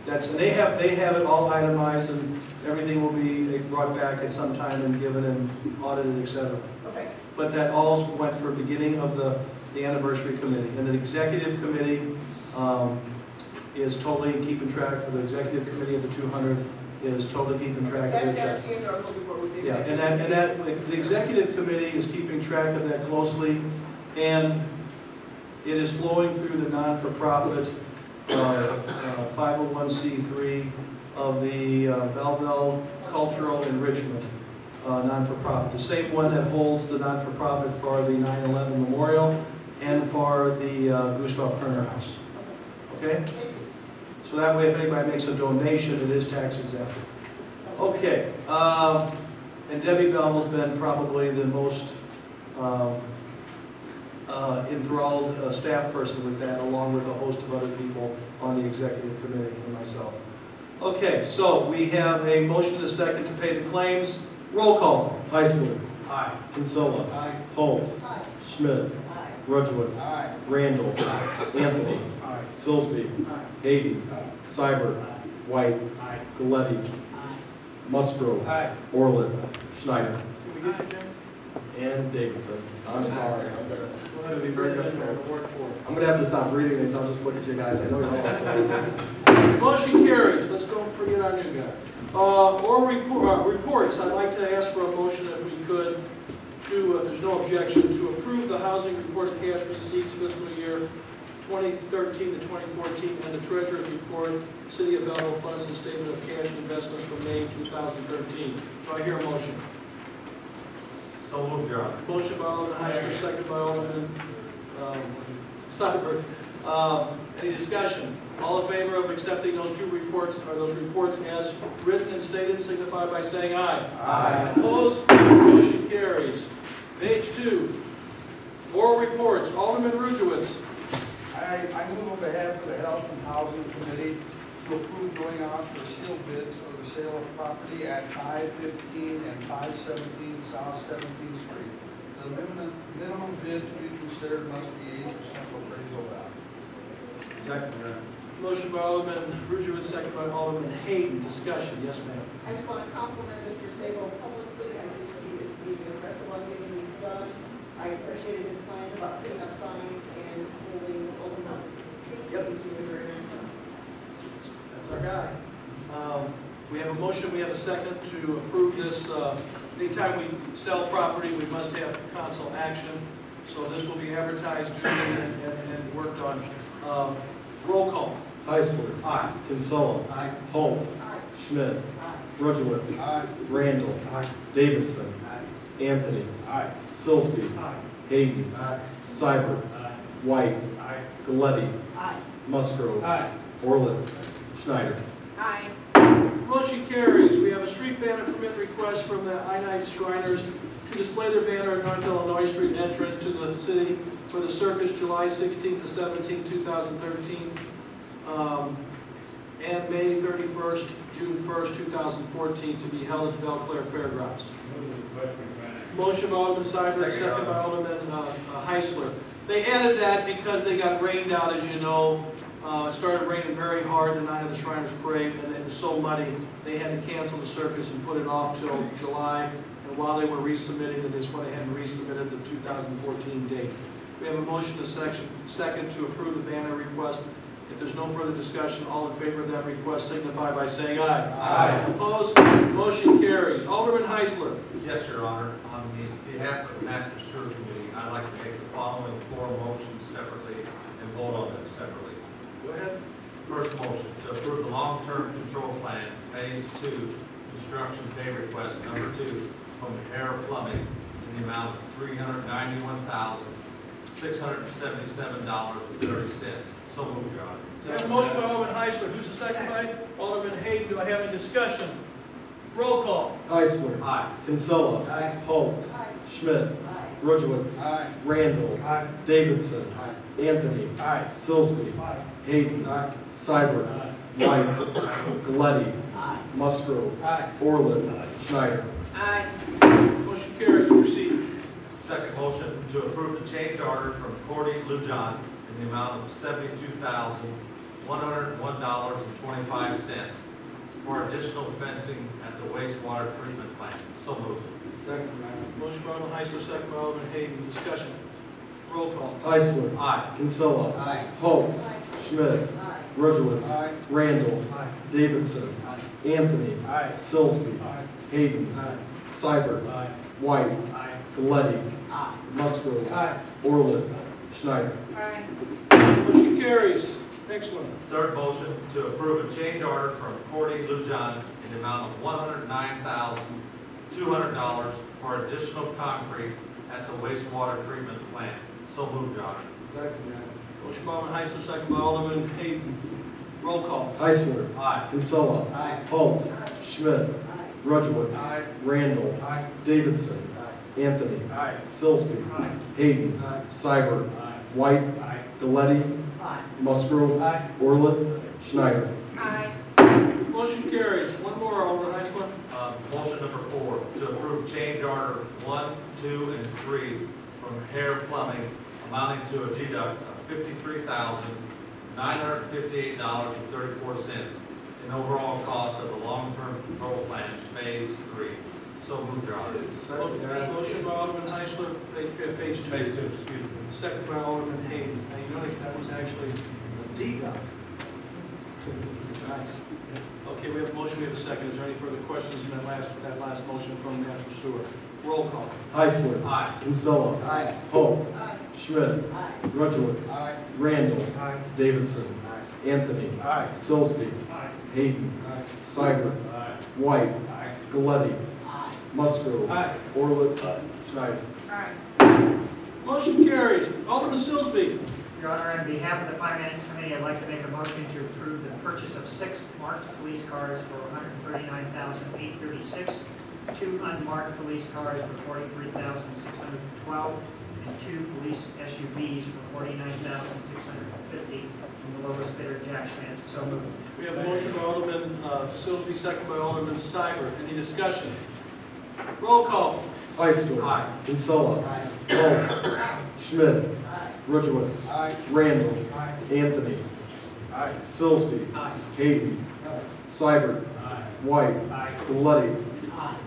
And they have it all itemized, and everything will be brought back at some time and given and audited, etc. Okay. But that all went for beginning of the anniversary committee. And the executive committee is totally keeping track of the executive committee of the 200 is totally keeping track of it. That's the answer I was looking for, was the Yeah, and the executive committee is keeping track of that closely, and it is flowing through the non-for-profit 501c3 of the Belleville Cultural Enrichment non-for-profit, the same one that holds the non-for-profit for the 9/11 Memorial and for the Gustav Kerner House. Okay? So that way, if anybody makes a donation, it is tax exempt. Okay. And Debbie Belleville's been probably the most enthralled staff person with that, along with a host of other people on the executive committee and myself. Okay, so we have a motion and a second to pay the claims. Roll call. Heisler. Aye. Kinsella. Aye. Holt. Aye. Schmidt. Rudowitz. Aye. Randall. Anthony. Aye. Silsby. Hayden. Seibert. White. Galletti. Musgrove. Orland. Schneider. Can we get you, Jim? And Davidson. I'm sorry. It's going to be very difficult. I'm going to have to stop reading these. I'll just look at you guys. I know you're all. Motion carries. Let's go forget our new guy. Reports. I'd like to ask for a motion, if we could, to, if there's no objection, to approve the housing report of cash receipts fiscal year 2013 to 2014 and the treasurer's report, City of Belleville funds and statement of cash investments for May 2013. Do I hear a motion? So moved, Your Honor. Motion by Alderman Heisler, second by Alderman Seibert. Any discussion? All in favor of accepting those two reports, or those reports as written and stated, signify by saying aye. Aye. Opposed? Motion carries. Page 2. Oral reports. Alderman Rudowitz. I move on behalf of the Health and Housing Committee to approve going out for sealed bids for the sale of property at 515 and 517 South 17th Street. The minimum bid to be considered must be 8% appraisal value. Second. Motion by Alderman Rudowitz, second by Alderman Hayden. Discussion. Yes, ma'am. I just want to compliment Mr. Sabo publicly. I think he is being aggressive on getting these done. I appreciated his plans about putting up signs and holding open houses. Yep. He's doing a very nice job. That's our guy. We have a motion, we have a second to approve this. Anytime we sell property, we must have council action. So this will be advertised duly and worked on. Roll call. Heisler. Aye. Kinsella. Aye. Holt. Aye. Schmidt. Rudowitz. Aye. Randall. Davidson. Anthony. Aye. Silsby. Hayden. Seibert. White. Galletti. Musgrove. Orland. Schneider. Aye. Motion carries. We have a street banner permit request from the I-9 Shriners to display their banner at North Illinois Street entrance to the city for the circus July 16th to 17th, 2013, and May 31st, June 1st, 2014, to be held at the Belle Claire Fairgrounds. Motion by Alderman Seibert, second by Alderman Heisler. They added that because they got rained out, as you know. It started raining very hard the night of the Shriners Parade, and it was so muddy, they had to cancel the circus and put it off till July. And while they were resubmitting it, they just went ahead and resubmitted the 2014 date. We have a motion to second to approve the banner request. If there's no further discussion, all in favor of that request signify by saying aye. Aye. Opposed? Motion carries. Alderman Heisler. Yes, Your Honor. On behalf of the Master Sewer Committee, I'd like to make the following four motions separately and vote on them separately. Go ahead. First motion, to approve the long-term control plan, phase 2, construction pay request number 2 from Air Plumbing in the amount of $391,677.30. So moved, Your Honor. I have a motion by Alderman Heisler. Who's the second by? Alderman Hayden. Do I have any discussion? Roll call. Heisler. Aye. Kinsella. Holt. Schmidt. Ridgewitz. Randall. Davidson. Anthony. Silsby. Hayden. Seibert. White. Galletti. Musgrove. Orland. Schneider. Aye. Motion carries. Proceed. Second motion, to approve the change order from Cordy Lujan in the amount of $72,101.25 for additional fencing at the wastewater treatment plant. So moved. Motion by Alderman Heisler, second by Alderman Hayden. Discussion. Roll call. Heisler. Aye. Kinsella. Holt. Schmidt. Ridgewitz. Randall. Davidson. Anthony. Silsby. Hayden. Seibert. White. Galletti. Musgrove. Orland. Schneider. Aye. Motion carries. Next one. Third motion, to approve a change order from Cordy Lujan in the amount of $109,200 for additional concrete at the wastewater treatment plant. So moved, Your Honor. Motion by Alderman Heisler, second by Alderman Hayden. Roll call. Heisler. Aye. Kinsella. Holt. Schmidt. Ridgewitz. Randall. Davidson. Anthony. Silsby. Hayden. Seibert. White. Galletti. Musgrove. Orland. Schneider. Aye. Motion carries. One more, Alderman Heisler. Motion number 4, to approve change order 1, 2, and 3 from Hair Plumbing amounting to a deduct of $53,958.34 in overall cost of the long-term control plan, phase 3. So moved, Your Honor. Motion by Alderman Heisler, page 2. Phase 2, excuse me. Second by Alderman Hayden. Now, you notice that was actually a deduct. Nice. Okay, we have a motion, we have a second. Is there any further questions in that last motion from Natural Sewer? Roll call. Heisler. Aye. Kinsella. Holt. Schmidt. Ridgewitz. Randall. Davidson. Anthony. Silsby. Hayden. Seibert. White. Galletti. Musgrove. Orland. Schneider. Aye. Motion carries. Alderman Silsby. Your Honor, on behalf of the Finance Committee, I'd like to make a motion to approve the purchase of 6 marked police cars for $139,836, 2 unmarked police cars for $43,612, and 2 police SUVs for $49,650 from the lowest bidder, Jack Schmidt. So moved. We have a motion by Alderman Silsby, second by Alderman Seibert. Any discussion? Roll call. Heisler. Aye. Kinsella. Holt. Schmidt. Ridgewitz. Randall. Anthony. Silsby. Hayden. Seibert. White. Galletti.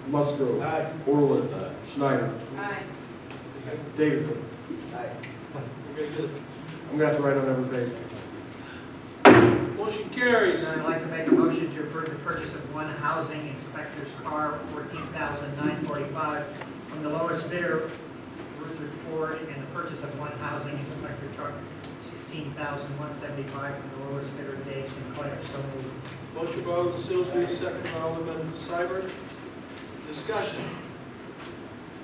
Musgrove. Orland. Schneider. Aye. Davidson. Okay, good. I'm going to have to write on every page. Motion carries. Your Honor, I'd like to make a motion to approve the purchase of 1 housing inspector's car for $14,945 from the lowest bidder, Rutherford Ford, and the purchase of 1 housing inspector truck, $16,175 from the lowest bidder, Dave Sinclair. So moved. Motion by Alderman Silsby, second by Alderman Seibert. Discussion.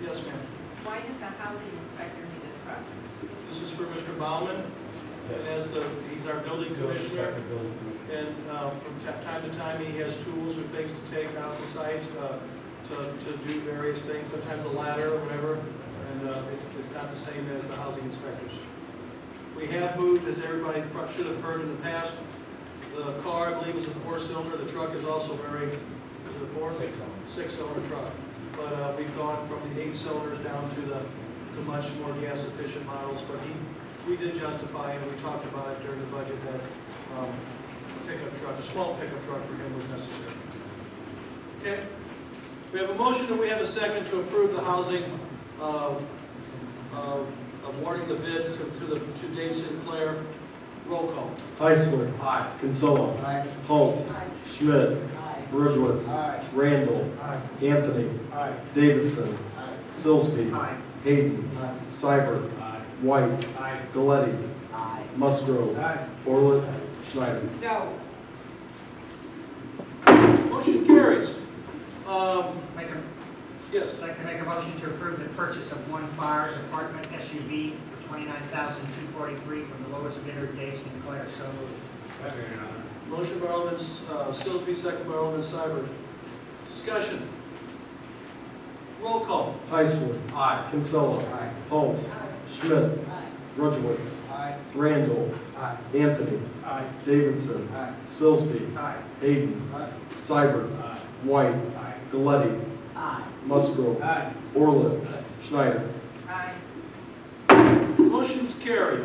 Yes, ma'am. Why does the housing inspector need a truck? This is for Mr. Baumann. He's our building commissioner. And from time to time, he has tools or things to take out the sites to do various things, sometimes a ladder or whatever. And it's not the same as the housing inspectors. We have moved, as everybody should have heard in the past, the car, I believe, is a 4-cylinder. The truck is also very, is it a 4? 6-cylinder truck. But we've gone from the 8 cylinders down to much more gas-efficient models. But we did justify, and we talked about it during the budget, that a pickup truck, a small pickup truck for him was necessary. Okay? We have a motion and we have a second to approve the housing awarding the bid to Dave Sinclair. Roll call. Heisler. Kinsella. Holt. Schmidt. Ridgewitz. Randall. Anthony. Davidson. Silsby. Hayden. Seibert. White. Galletti. Musgrove. Orland. Schneider. No. Motion carries. Yes. I'd like to make a motion to approve the purchase of one fire department SUV for $29,243 from the lowest bidder, Dave Sinclair. So moved. Motion by Alderman Silsby, second by Alderman Seibert. Discussion. Roll call. Heisler. Aye. Kinsella. Aye. Holt. Schmidt. Rudowitz. Aye. Randall. Aye. Anthony. Aye. Davidson. Aye. Silsby. Aye. Hayden. Aye. Seibert. Aye. White. Aye. Galletti. Aye. Musgrove. Aye. Orlett. Schneider. Aye. Motion's carried.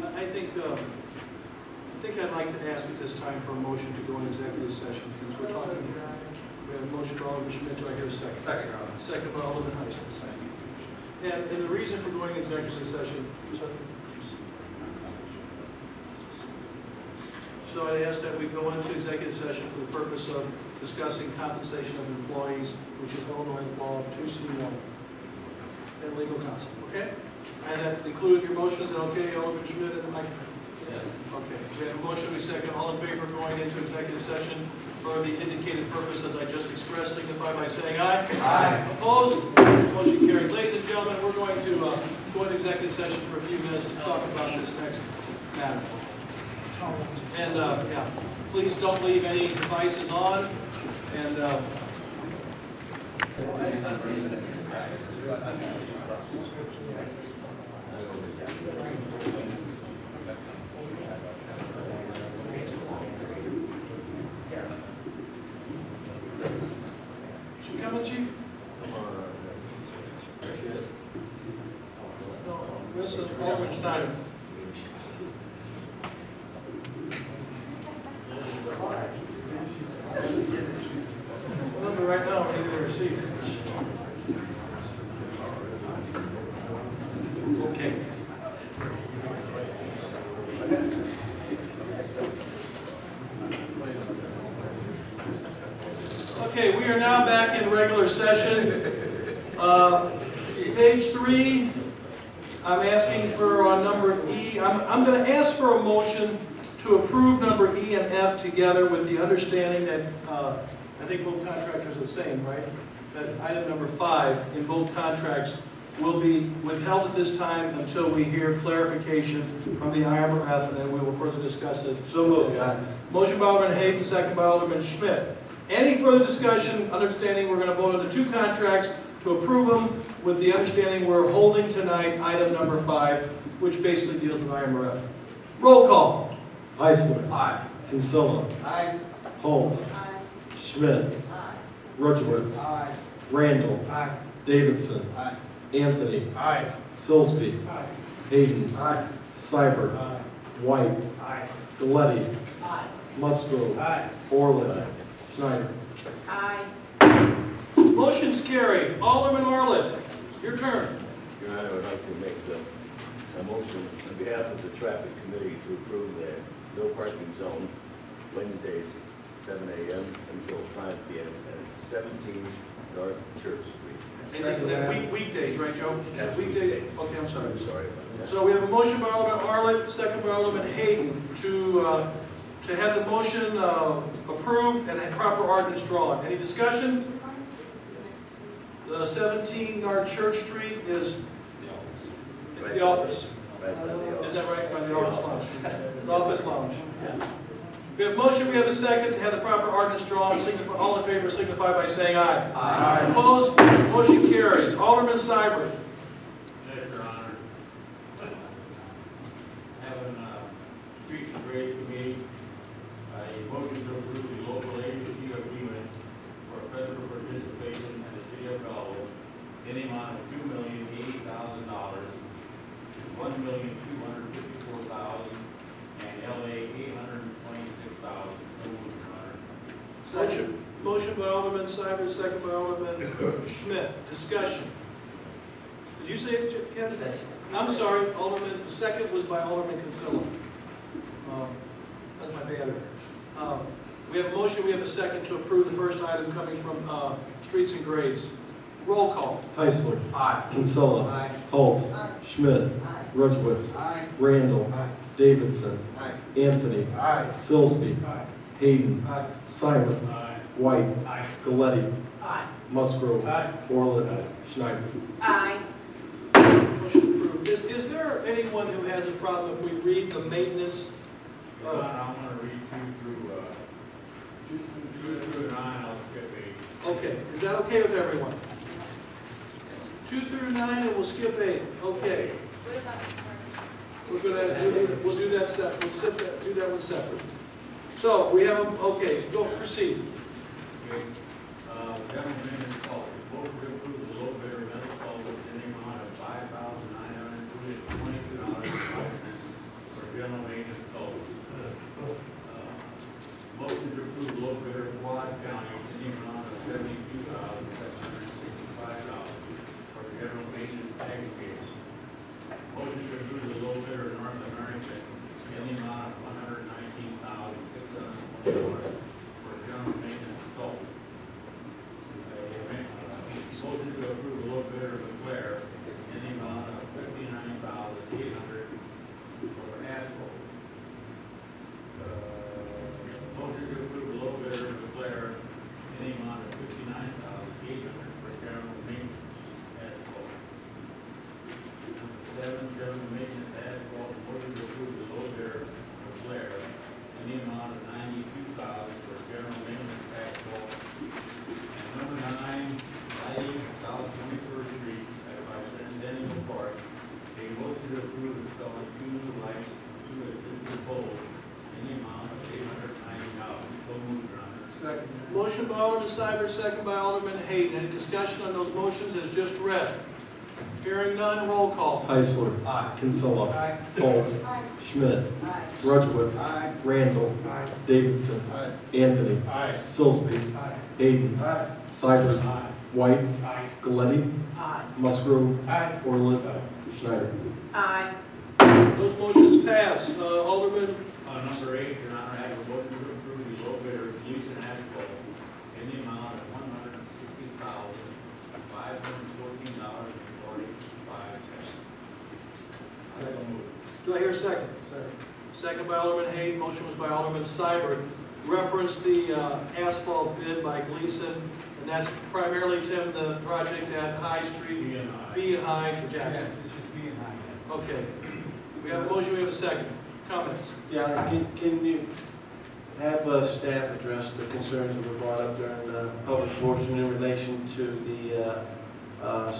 I think I'd like to ask at this time for a motion to go into executive session, because we're talking, we have a motion by Alderman Schmidt. Do I hear a second? Second. Second by Alderman Heisler. And the reason for going into executive session, so I ask that we go into executive session for the purpose of discussing compensation of employees, which is Illinois law 2C1, and legal counsel, okay? And that include your motions, okay, Alderman Schmidt and Mike? Yes. Okay, we have a motion, we second. All in favor of going into executive session for the indicated purpose as I just expressed, signify by saying aye. Aye. Opposed? Motion carries. Ladies and gentlemen, we're going to go into executive session for a few minutes to talk about this next matter. And, yeah, please don't leave any devices on, and, Should come in, Chief? This is Alderman Schneider. Remember, right now, we need to receive. Okay. Okay, we are now back in regular session. Page 3, I'm asking for on number E. I'm going to ask for a motion to approve number E and F together with the understanding that I think both contractors are the same, right? That item number 5 in both contracts will be withheld at this time until we hear clarification from the IMRF, and then we will further discuss it. So moved. Motion by Alderman Hayden, second by Alderman Schmidt. Any further discussion, understanding we're going to vote on the 2 contracts to approve them with the understanding we're holding tonight item number 5, which basically deals with IMRF. Roll call. Heisler. Aye. Kinsella. Aye. Holt. Schmidt. Rudowitz. Aye. Randall. Aye. Davidson. Aye. Anthony. Aye. Silsby. Aye. Hayden. Aye. Seibert. Aye. White. Aye. Galletti. Aye. Musgrove. Aye. Orlett. Schneider. Aye. Motion's carried. Alderman Arlett, your turn. Your Honor, I would like to make a motion on behalf of the traffic committee to approve the no parking zone Wednesdays, 7 a.m. until 5 p.m. at 17 North Church Street. Is that weekdays, right, Joe? That's weekdays. weekdays. Okay, I'm sorry. I'm sorry about that. So we have a motion by Alderman Arlett, second by Alderman Hayden to have the motion approved and a proper ordinance drawn. Any discussion? The 17 North Church Street is the office. Is that right? By the office lounge. The office lounge. We have motion, we have a second to have the proper ordinance drawn. All in favor signify by saying aye. Aye. Opposed? Motion carries. Alderman Seibert. Your Honor, having street and grade committee, a motion to approve the local agency agreement for federal participation in the city of Belleville in the amount of $2,080,000, $1,254,000, and LA $826,000. Motion by Alderman Seibert, second by Alderman Schmidt. Discussion. Did you say it, Ken? I'm sorry, Alderman. The second was by Alderman Kinsella. That's my bad. We have a motion. We have a second to approve the first item coming from Streets and Grades. Roll call. Heisler. Aye. Kinsella. Aye. Holt. Aye. Schmidt. Aye. Rudowitz. Aye. Randall. Davidson. Aye. Anthony. Aye. Silsby. Aye. Hayden. Aye. Simon. Aye. White. Aye. Galletti. Aye. Musgrove. Aye. Orlett. Schneider. Aye. Motion approved. Is there anyone who has a problem if we read the maintenance? I'm gonna read two through 9, I'll skip 8. Okay, is that okay with everyone? 2 through 9, and we'll skip 8. Okay. We'll do that separate. Do that one separate. So we have, okay, go proceed. Okay, general maintenance policy, vote to approve the low bidder metal culvert in the amount of $5,922 for general maintenance culvert. Motion to approve low bidder Quad County in the amount of $72,765 for general maintenance aggregates. Motion to approve the low bidder North American in the amount of $119,620 for general maintenance culvert. Motion to approve the low bidder McClare in the amount of $59,800 for asphalt. Motion to approve the low bidder McClare in the amount of $59,800 for general maintenance asphalt. Number 7, general maintenance asphalt. Motion to approve the low bidder McClare in the amount of $92,000 for general maintenance asphalt. And number 9, lighting South 21st Street by Centennial Park. A motion to approve installing 2 new lights, 2 assistant poles in the amount of $890. So moved, Your Honor. Second. Motion by Alderman Seibert, second by Alderman Hayden. Any discussion on those motions as just read? Hearing none, roll call. Heisler. Aye. Kinsella. Aye. Holt. Aye. Schmidt. Aye. Rudowitz. Aye. Randall. Aye. Davidson. Aye. Anthony. Aye. Silsby. Aye. Hayden. Aye. Seibert. Aye. White. Aye. Galletti. Aye. Musgrove. Aye. Orlett. Schneider. Aye. Those motions pass. Alderman, Number 8, Your Honor, I have a motion to approve the low bidder Houston asphalt in the amount of $160,514.45. do I hear a second? Second by Alderman Hayden. Motion was by Alderman Seibert. Reference the asphalt bid by Gleason, and that's primarily, Tim, the project at High Street, B and High for Jackson. Yes, it's just being high, yes. Okay. We have a motion, we have a second. Comments? Yeah, can you have staff address the concerns that were brought up during the public portion in relation to the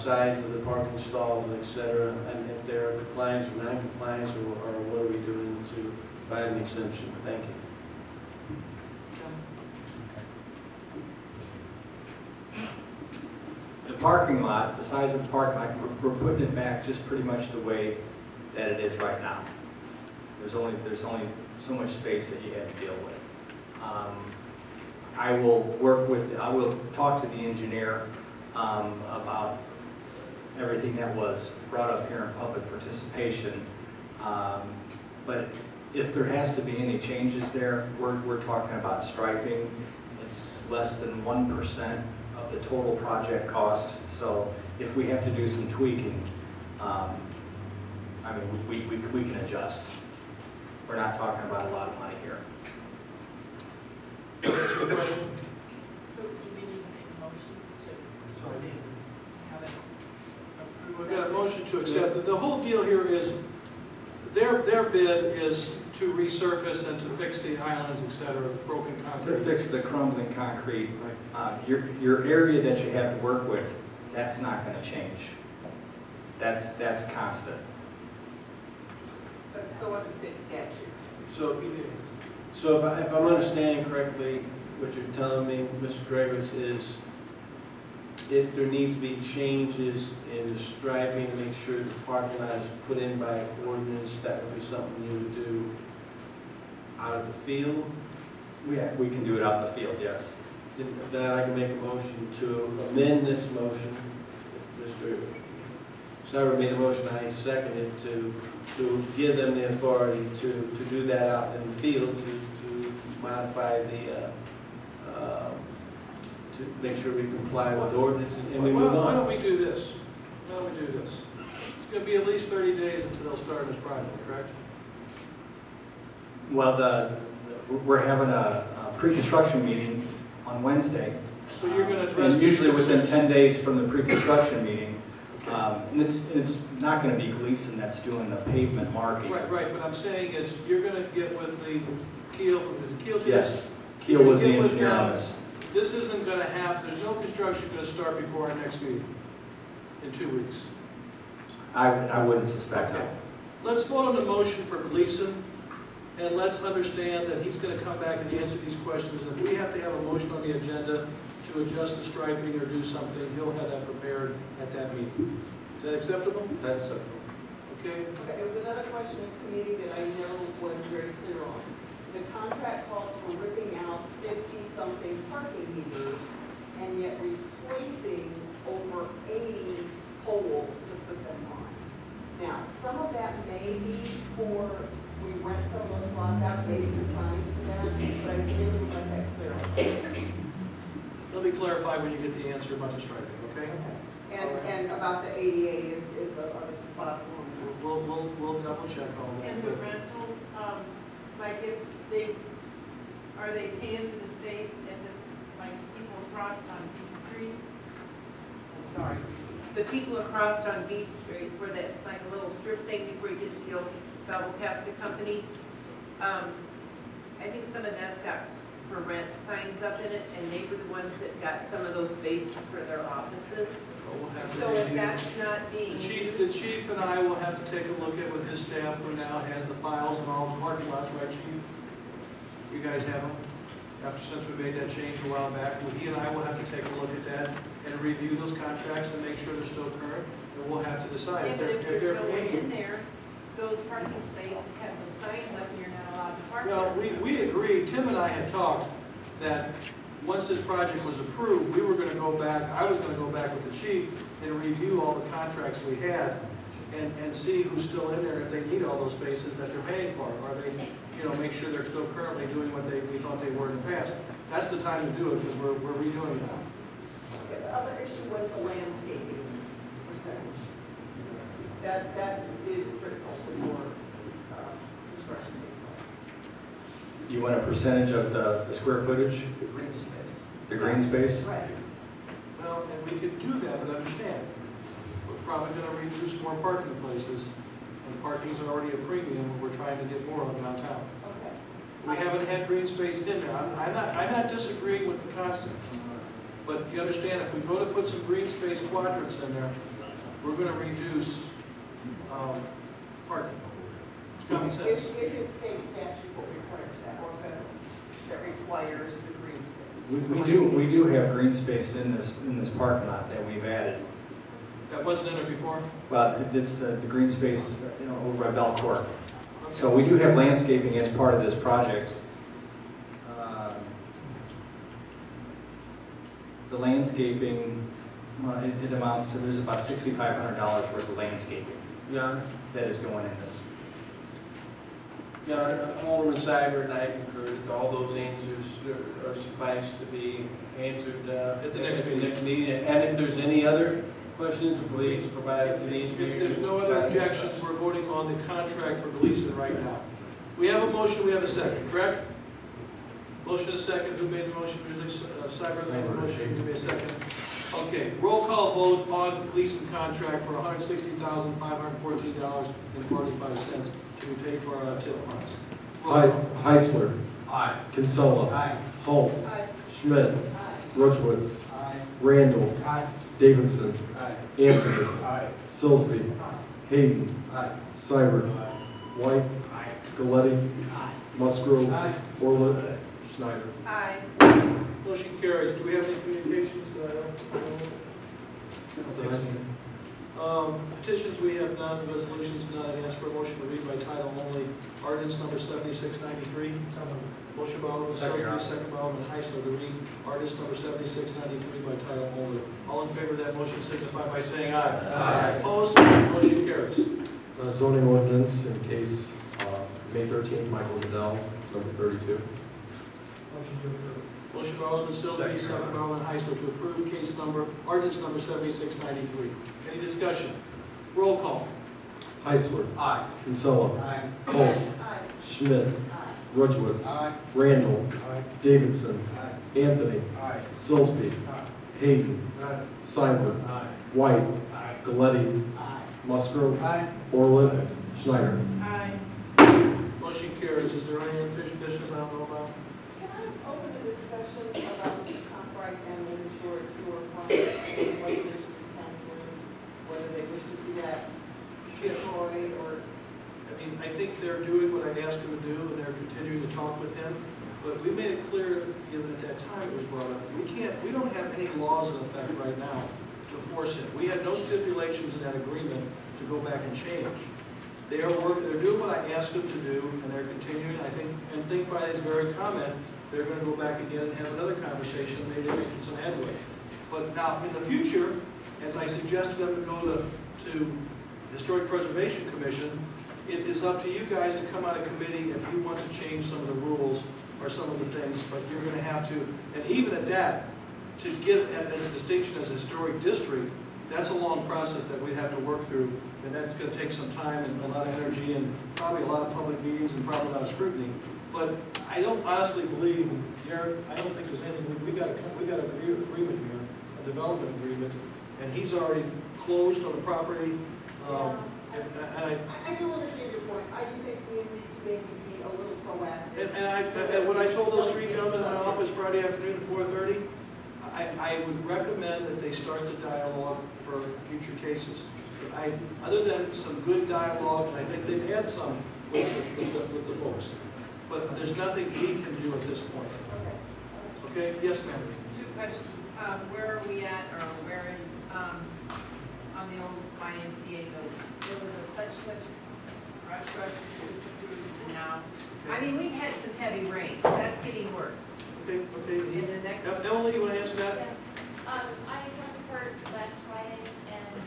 size of the parking stalls, et cetera, and if there are compliance or non-compliance, or what are we doing to provide an exemption? Thank you. The parking lot, the size of the parking lot, we're putting it back just pretty much the way that it is right now. There's only so much space that you have to deal with. I will talk to the engineer about everything that was brought up here in public participation. But if there has to be any changes there, we're talking about striping. It's less than 1% of the total project cost. So if we have to do some tweaking, I mean, we can adjust. We're not talking about a lot of money here. So do we need to make a motion to have it approved? We've got a motion to accept. The whole deal here is, their bid is to resurface and to fix the islands, et cetera, broken concrete. To fix the crumbling concrete, your area that you have to work with, that's not going to change. That's constant. So what the state statutes? So if I'm understanding correctly, what you're telling me, Mr. Gregors, is if there needs to be changes in the striping to make sure the parking lot is put in by ordinance, that would be something you would do out of the field? Yeah, we can do it out in the field, yes. Then I'd like to make a motion to amend this motion. Mr. Sauer made a motion, I seconded to give them the authority to do that out in the field, to modify the, to to make sure we comply with ordinance and we Why move don't on. we do this? Why don't we do this? It's going to be at least 30 days until they'll start this project, correct? Well, we're having a pre-construction meeting on Wednesday. So you're going to address... And usually within 10 days from the pre-construction meeting. And it's not going to be Gleason that's doing the pavement marking. Right, but I'm saying is you're going to get with the Keel... Yes, Keel was the engineer on this. This isn't going to happen, there's no construction going to start before our next meeting in 2 weeks. I wouldn't suspect that. Let's vote on the motion for Gleason, and let's understand that he's going to come back and answer these questions. And if we have to have a motion on the agenda to adjust the striping or do something, he'll have that prepared at that meeting. Is that acceptable? That's acceptable. Okay. Okay, there was another question in committee that I know was very clear on. The contract calls for ripping out 50-something parking meters and yet replacing over 80 poles to put them on. Now, some of that may be for, we rent some of those slots out, maybe the signs for that, but I really would like that clear. Let me clarify when you get the answer about the striping, okay? And about the ADA is the other spots on We'll double check all that. And the rental, like if are they paying for the space if it's like people across on B Street? I'm sorry. The people across on B Street where that's like a little strip thing before you get to the old Bevel Casket Company. I think some of that's got for rent signs up in it, and they were the ones that got some of those spaces for their offices. So if that's not being The chief and I will have to take a look at with his staff who now has the files and all the parking lots, right, chief? You guys have them? Since we made that change a while back, he and I will have to take a look at that and review those contracts and make sure they're still current, and we'll have to decide Yeah, if but if they're there's no one paying. in there, those parking spaces have those signs up and you're not allowed to park Well, there. we agreed, Tim and I had talked that once this project was approved, we were going to go back, I was going to go back with the chief and review all the contracts we had and see who's still in there, if they need all those spaces that they're paying for. Are they, make sure they're still currently doing what we thought they were in the past. That's the time to do it because we're redoing it now. Okay, the other issue was the landscaping percentage. That is critical for construction. You want a percentage of the square footage? The green space. The green space? Right. Well, and we could do that, but understand, we're probably going to reduce more parking places, and parking's already a premium, and we're trying to get more of downtown. Okay. We haven't had green space in there. I'm not disagreeing with the concept, but you understand, if we go to put some green space quadrants in there, we're going to reduce parking. It's common sense. Is it state statute that requires that, or federal, that requires the green space? We do have green space in this parking lot that we've added. That wasn't in there before? Well, it's the green space, over at Belcourt. So we do have landscaping as part of this project. The landscaping, it amounts to, there's about $6,500 worth of landscaping. Yeah. That is going in this. Yeah, Alderman Seibert and I concur that all those answers are suffice to be answered at the next meeting. And if there's any other questions, please provide it to the engineer. If there's no other objections, we're voting on the contract for Gleason right now. We have a motion, we have a second, correct? Motion and a second. Who made the motion? Usually Seibert made the motion. Who made a second? Okay, roll call vote on Gleason contract for $160,514.45 to be paid for our TIP funds. Heisler. Aye. Kinsella. Aye. Holt. Aye. Schmidt. Roachwoods. Aye. Randall. Aye. Davidson. Aye. Anthony. Aye. Silsby. Hayden. Aye. Seibert. White. Galletti. Musgrove. Orlett. Schneider. Aye. Motion carries. Do we have any communications? Petitions, we have none. Resolutions, none. I ask for a motion to read by title only. Ordinance number 7693. Motion by Alderman Silsby, second by Alderman Heisler to read ordinance number 7693 by title only. All in favor of that motion signify by saying aye. Aye. Opposed? Motion carries. Zoning ordinance in case May 13th, Michael Goodell, number 32. Motion to approve. Motion by Alderman Sillsby, second by Alderman Heisler to approve case number, ordinance number 7693. Any discussion? Roll call. Heisler. Aye. Kinsella. Aye. Holt. Schmidt. Rudowitz. Randall. Davidson. Anthony. Sillsby. Hayden. Seibert. White. Galletti. Musgrove. Orland. Schneider. Aye. Motion carries. Is there any additional I don't know about? Can I open a discussion about the Conkright and the historic sewer fund and what wish this council is, whether they wish to see that destroyed or? I think they're doing what I asked them to do, and they're continuing to talk with him. But we made it clear, at that time it was brought up, we don't have any laws in effect right now to force it. We had no stipulations in that agreement to go back and change. They're doing what I asked them to do, and they're continuing. I think by this very comment, they're going to go back again and have another conversation. Maybe they're making some headway. But now, in the future, as I suggested them to go to Historic Preservation Commission, it is up to you guys to come out of committee if you want to change some of the rules or some of the things, but you're going to have to, and even at that, to get as a distinction as a historic district, that's a long process that we have to work through, and that's going to take some time and a lot of energy and probably a lot of public meetings and probably a lot of scrutiny. But I don't honestly believe, Garrett, I don't think there's anything, we got an agreement here, a development agreement, and he's already closed on the property. I do understand your point. I do think we need to maybe be a little proactive. And what I told those three gentlemen in my office Friday afternoon at 4:30, I would recommend that they start the dialogue for future cases. Other than some good dialogue, and I think they've had some with the folks, but there's nothing we can do at this point. Okay? Yes, ma'am. Two questions. Where are we at, or where is, on the old YMCA building? There was a such rush disapproved, and now, I mean, we've had some heavy rain. That's getting worse. Okay. In the next. Emily, you want to answer that? Yeah. I talked to Kurt last Friday, and we're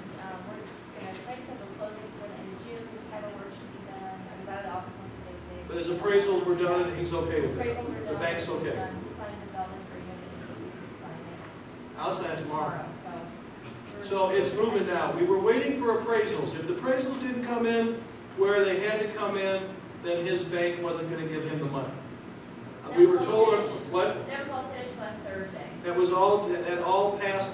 going to try to set the closing for the end of June. The title work should be done. I was out of the office most of the day. But his appraisals were done, and he's okay with it. Appraisals were done. The bank's okay. He signed the building agreement, and he signed it. I'll sign it tomorrow. So So it's moving now. We were waiting for appraisals. If the appraisals didn't come in where they had to come in, then his bank wasn't going to give him the money. We were told, what? That was all finished last Thursday. That all passed.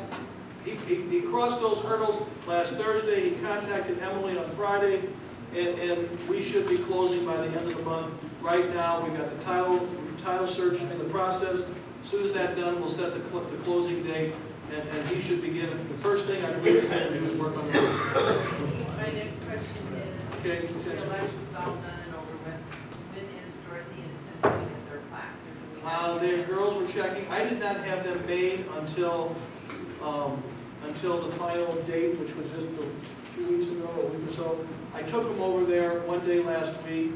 He crossed those hurdles last Thursday. He contacted Emily on Friday, and we should be closing by the end of the month. Right now, we've got the title search in the process. As soon as that's done, we'll set the closing date, and he should begin. The first thing I believe he's going to do is work on the roof. My next question is, Okay. the election's all done and over with. When is Dorothy intending to get their plaques? Or do we have The girls were checking. I did not have them made until the final date, which was just 2 weeks ago, a week or so. I took them over there one day last week,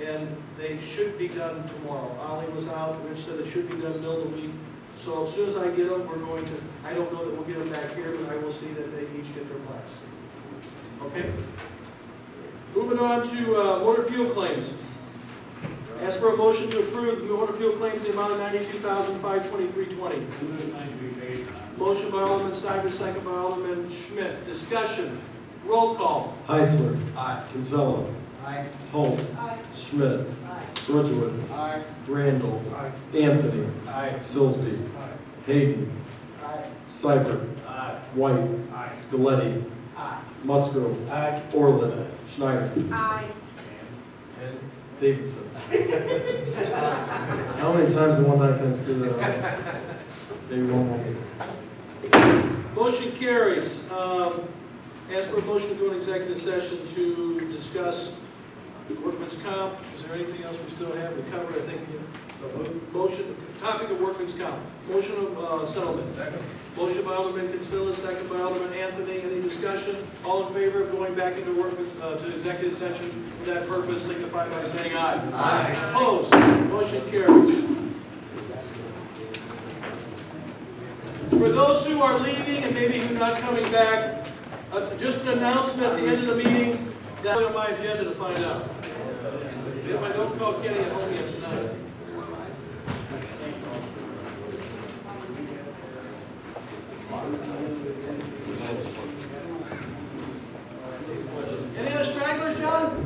and they should be done tomorrow. Ollie was out, Rich said it should be done middle of the week. So as soon as I get them, we're going to, I don't know that we'll get them back here, but I will see that they each get their plaques. Okay? Moving on to motor fuel claims. Ask for a motion to approve the motor fuel claims in the amount of $92,523.20. Motion by Alderman Seibert, second by Alderman Schmidt. Discussion. Roll call. Heisler. Aye. Kinsella. Aye. Holt. Schmidt. Rudowitz. Randall. Anthony. Sillsby. Hayden. Seibert. White. Galletti. Musgrove. Orland. Schneider. Aye. And Davidson. How many times in one night can I screw that up? Maybe one more. Motion carries. Ask for a motion to go into executive session to discuss workman's comp. Is there anything else we still have to cover? I think motion, topic of workman's comp. Motion of settlement. Second. Motion by Alderman Kinsella, second by Alderman Anthony. Any discussion? All in favor of going back into workman's to executive session for that purpose, signify by saying aye. Aye. Opposed? Motion carries. For those who are leaving and maybe who are not coming back, just an announcement at the end of the meeting. That's on my agenda to find out. If I don't call Kenny at home yet tonight. Any other stragglers, John?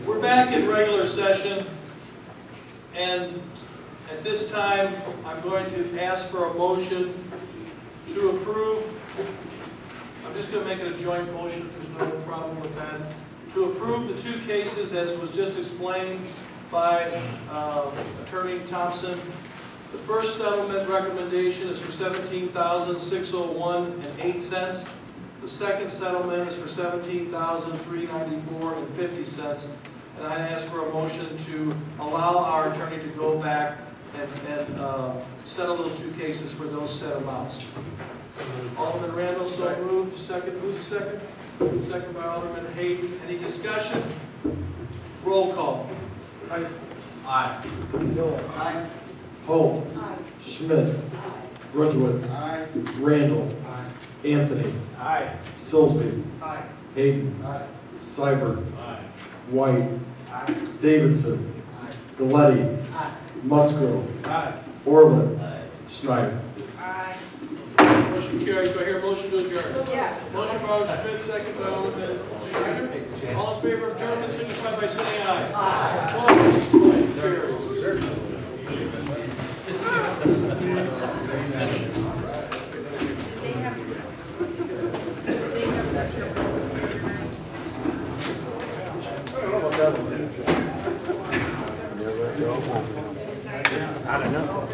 We're back in regular session, and at this time, I'm going to ask for a motion to approve. I'm just going to make it a joint motion if there's no problem with that. To approve the two cases as was just explained by Attorney Thompson. The first settlement recommendation is for $17,601.08. The second settlement is for $17,394.50. And I ask for a motion to allow our attorney to go back and settle those two cases for those set amounts. Alderman Randall, so moved. Second, who's the second? Second by Alderman Hayden. Any discussion? Roll call. Aye. Zilla. Aye. Holt. Aye. Schmidt. Rudowitz. Aye. Randall. Aye. Anthony. Aye. Silsby. Aye. Hayden. Aye. Seibert. Aye. White. Aye. Davidson. Aye. Galletti. Aye. Musgrove. Aye. Orland. Schneider. Aye. Motion carries. Do I hear a motion to adjourn? Yes. Motion by Alderman Schmidt, second by Alderman Schneider. All in favor of adjournment, signify by saying aye. Aye. Opposed? Motion carries. I don't know.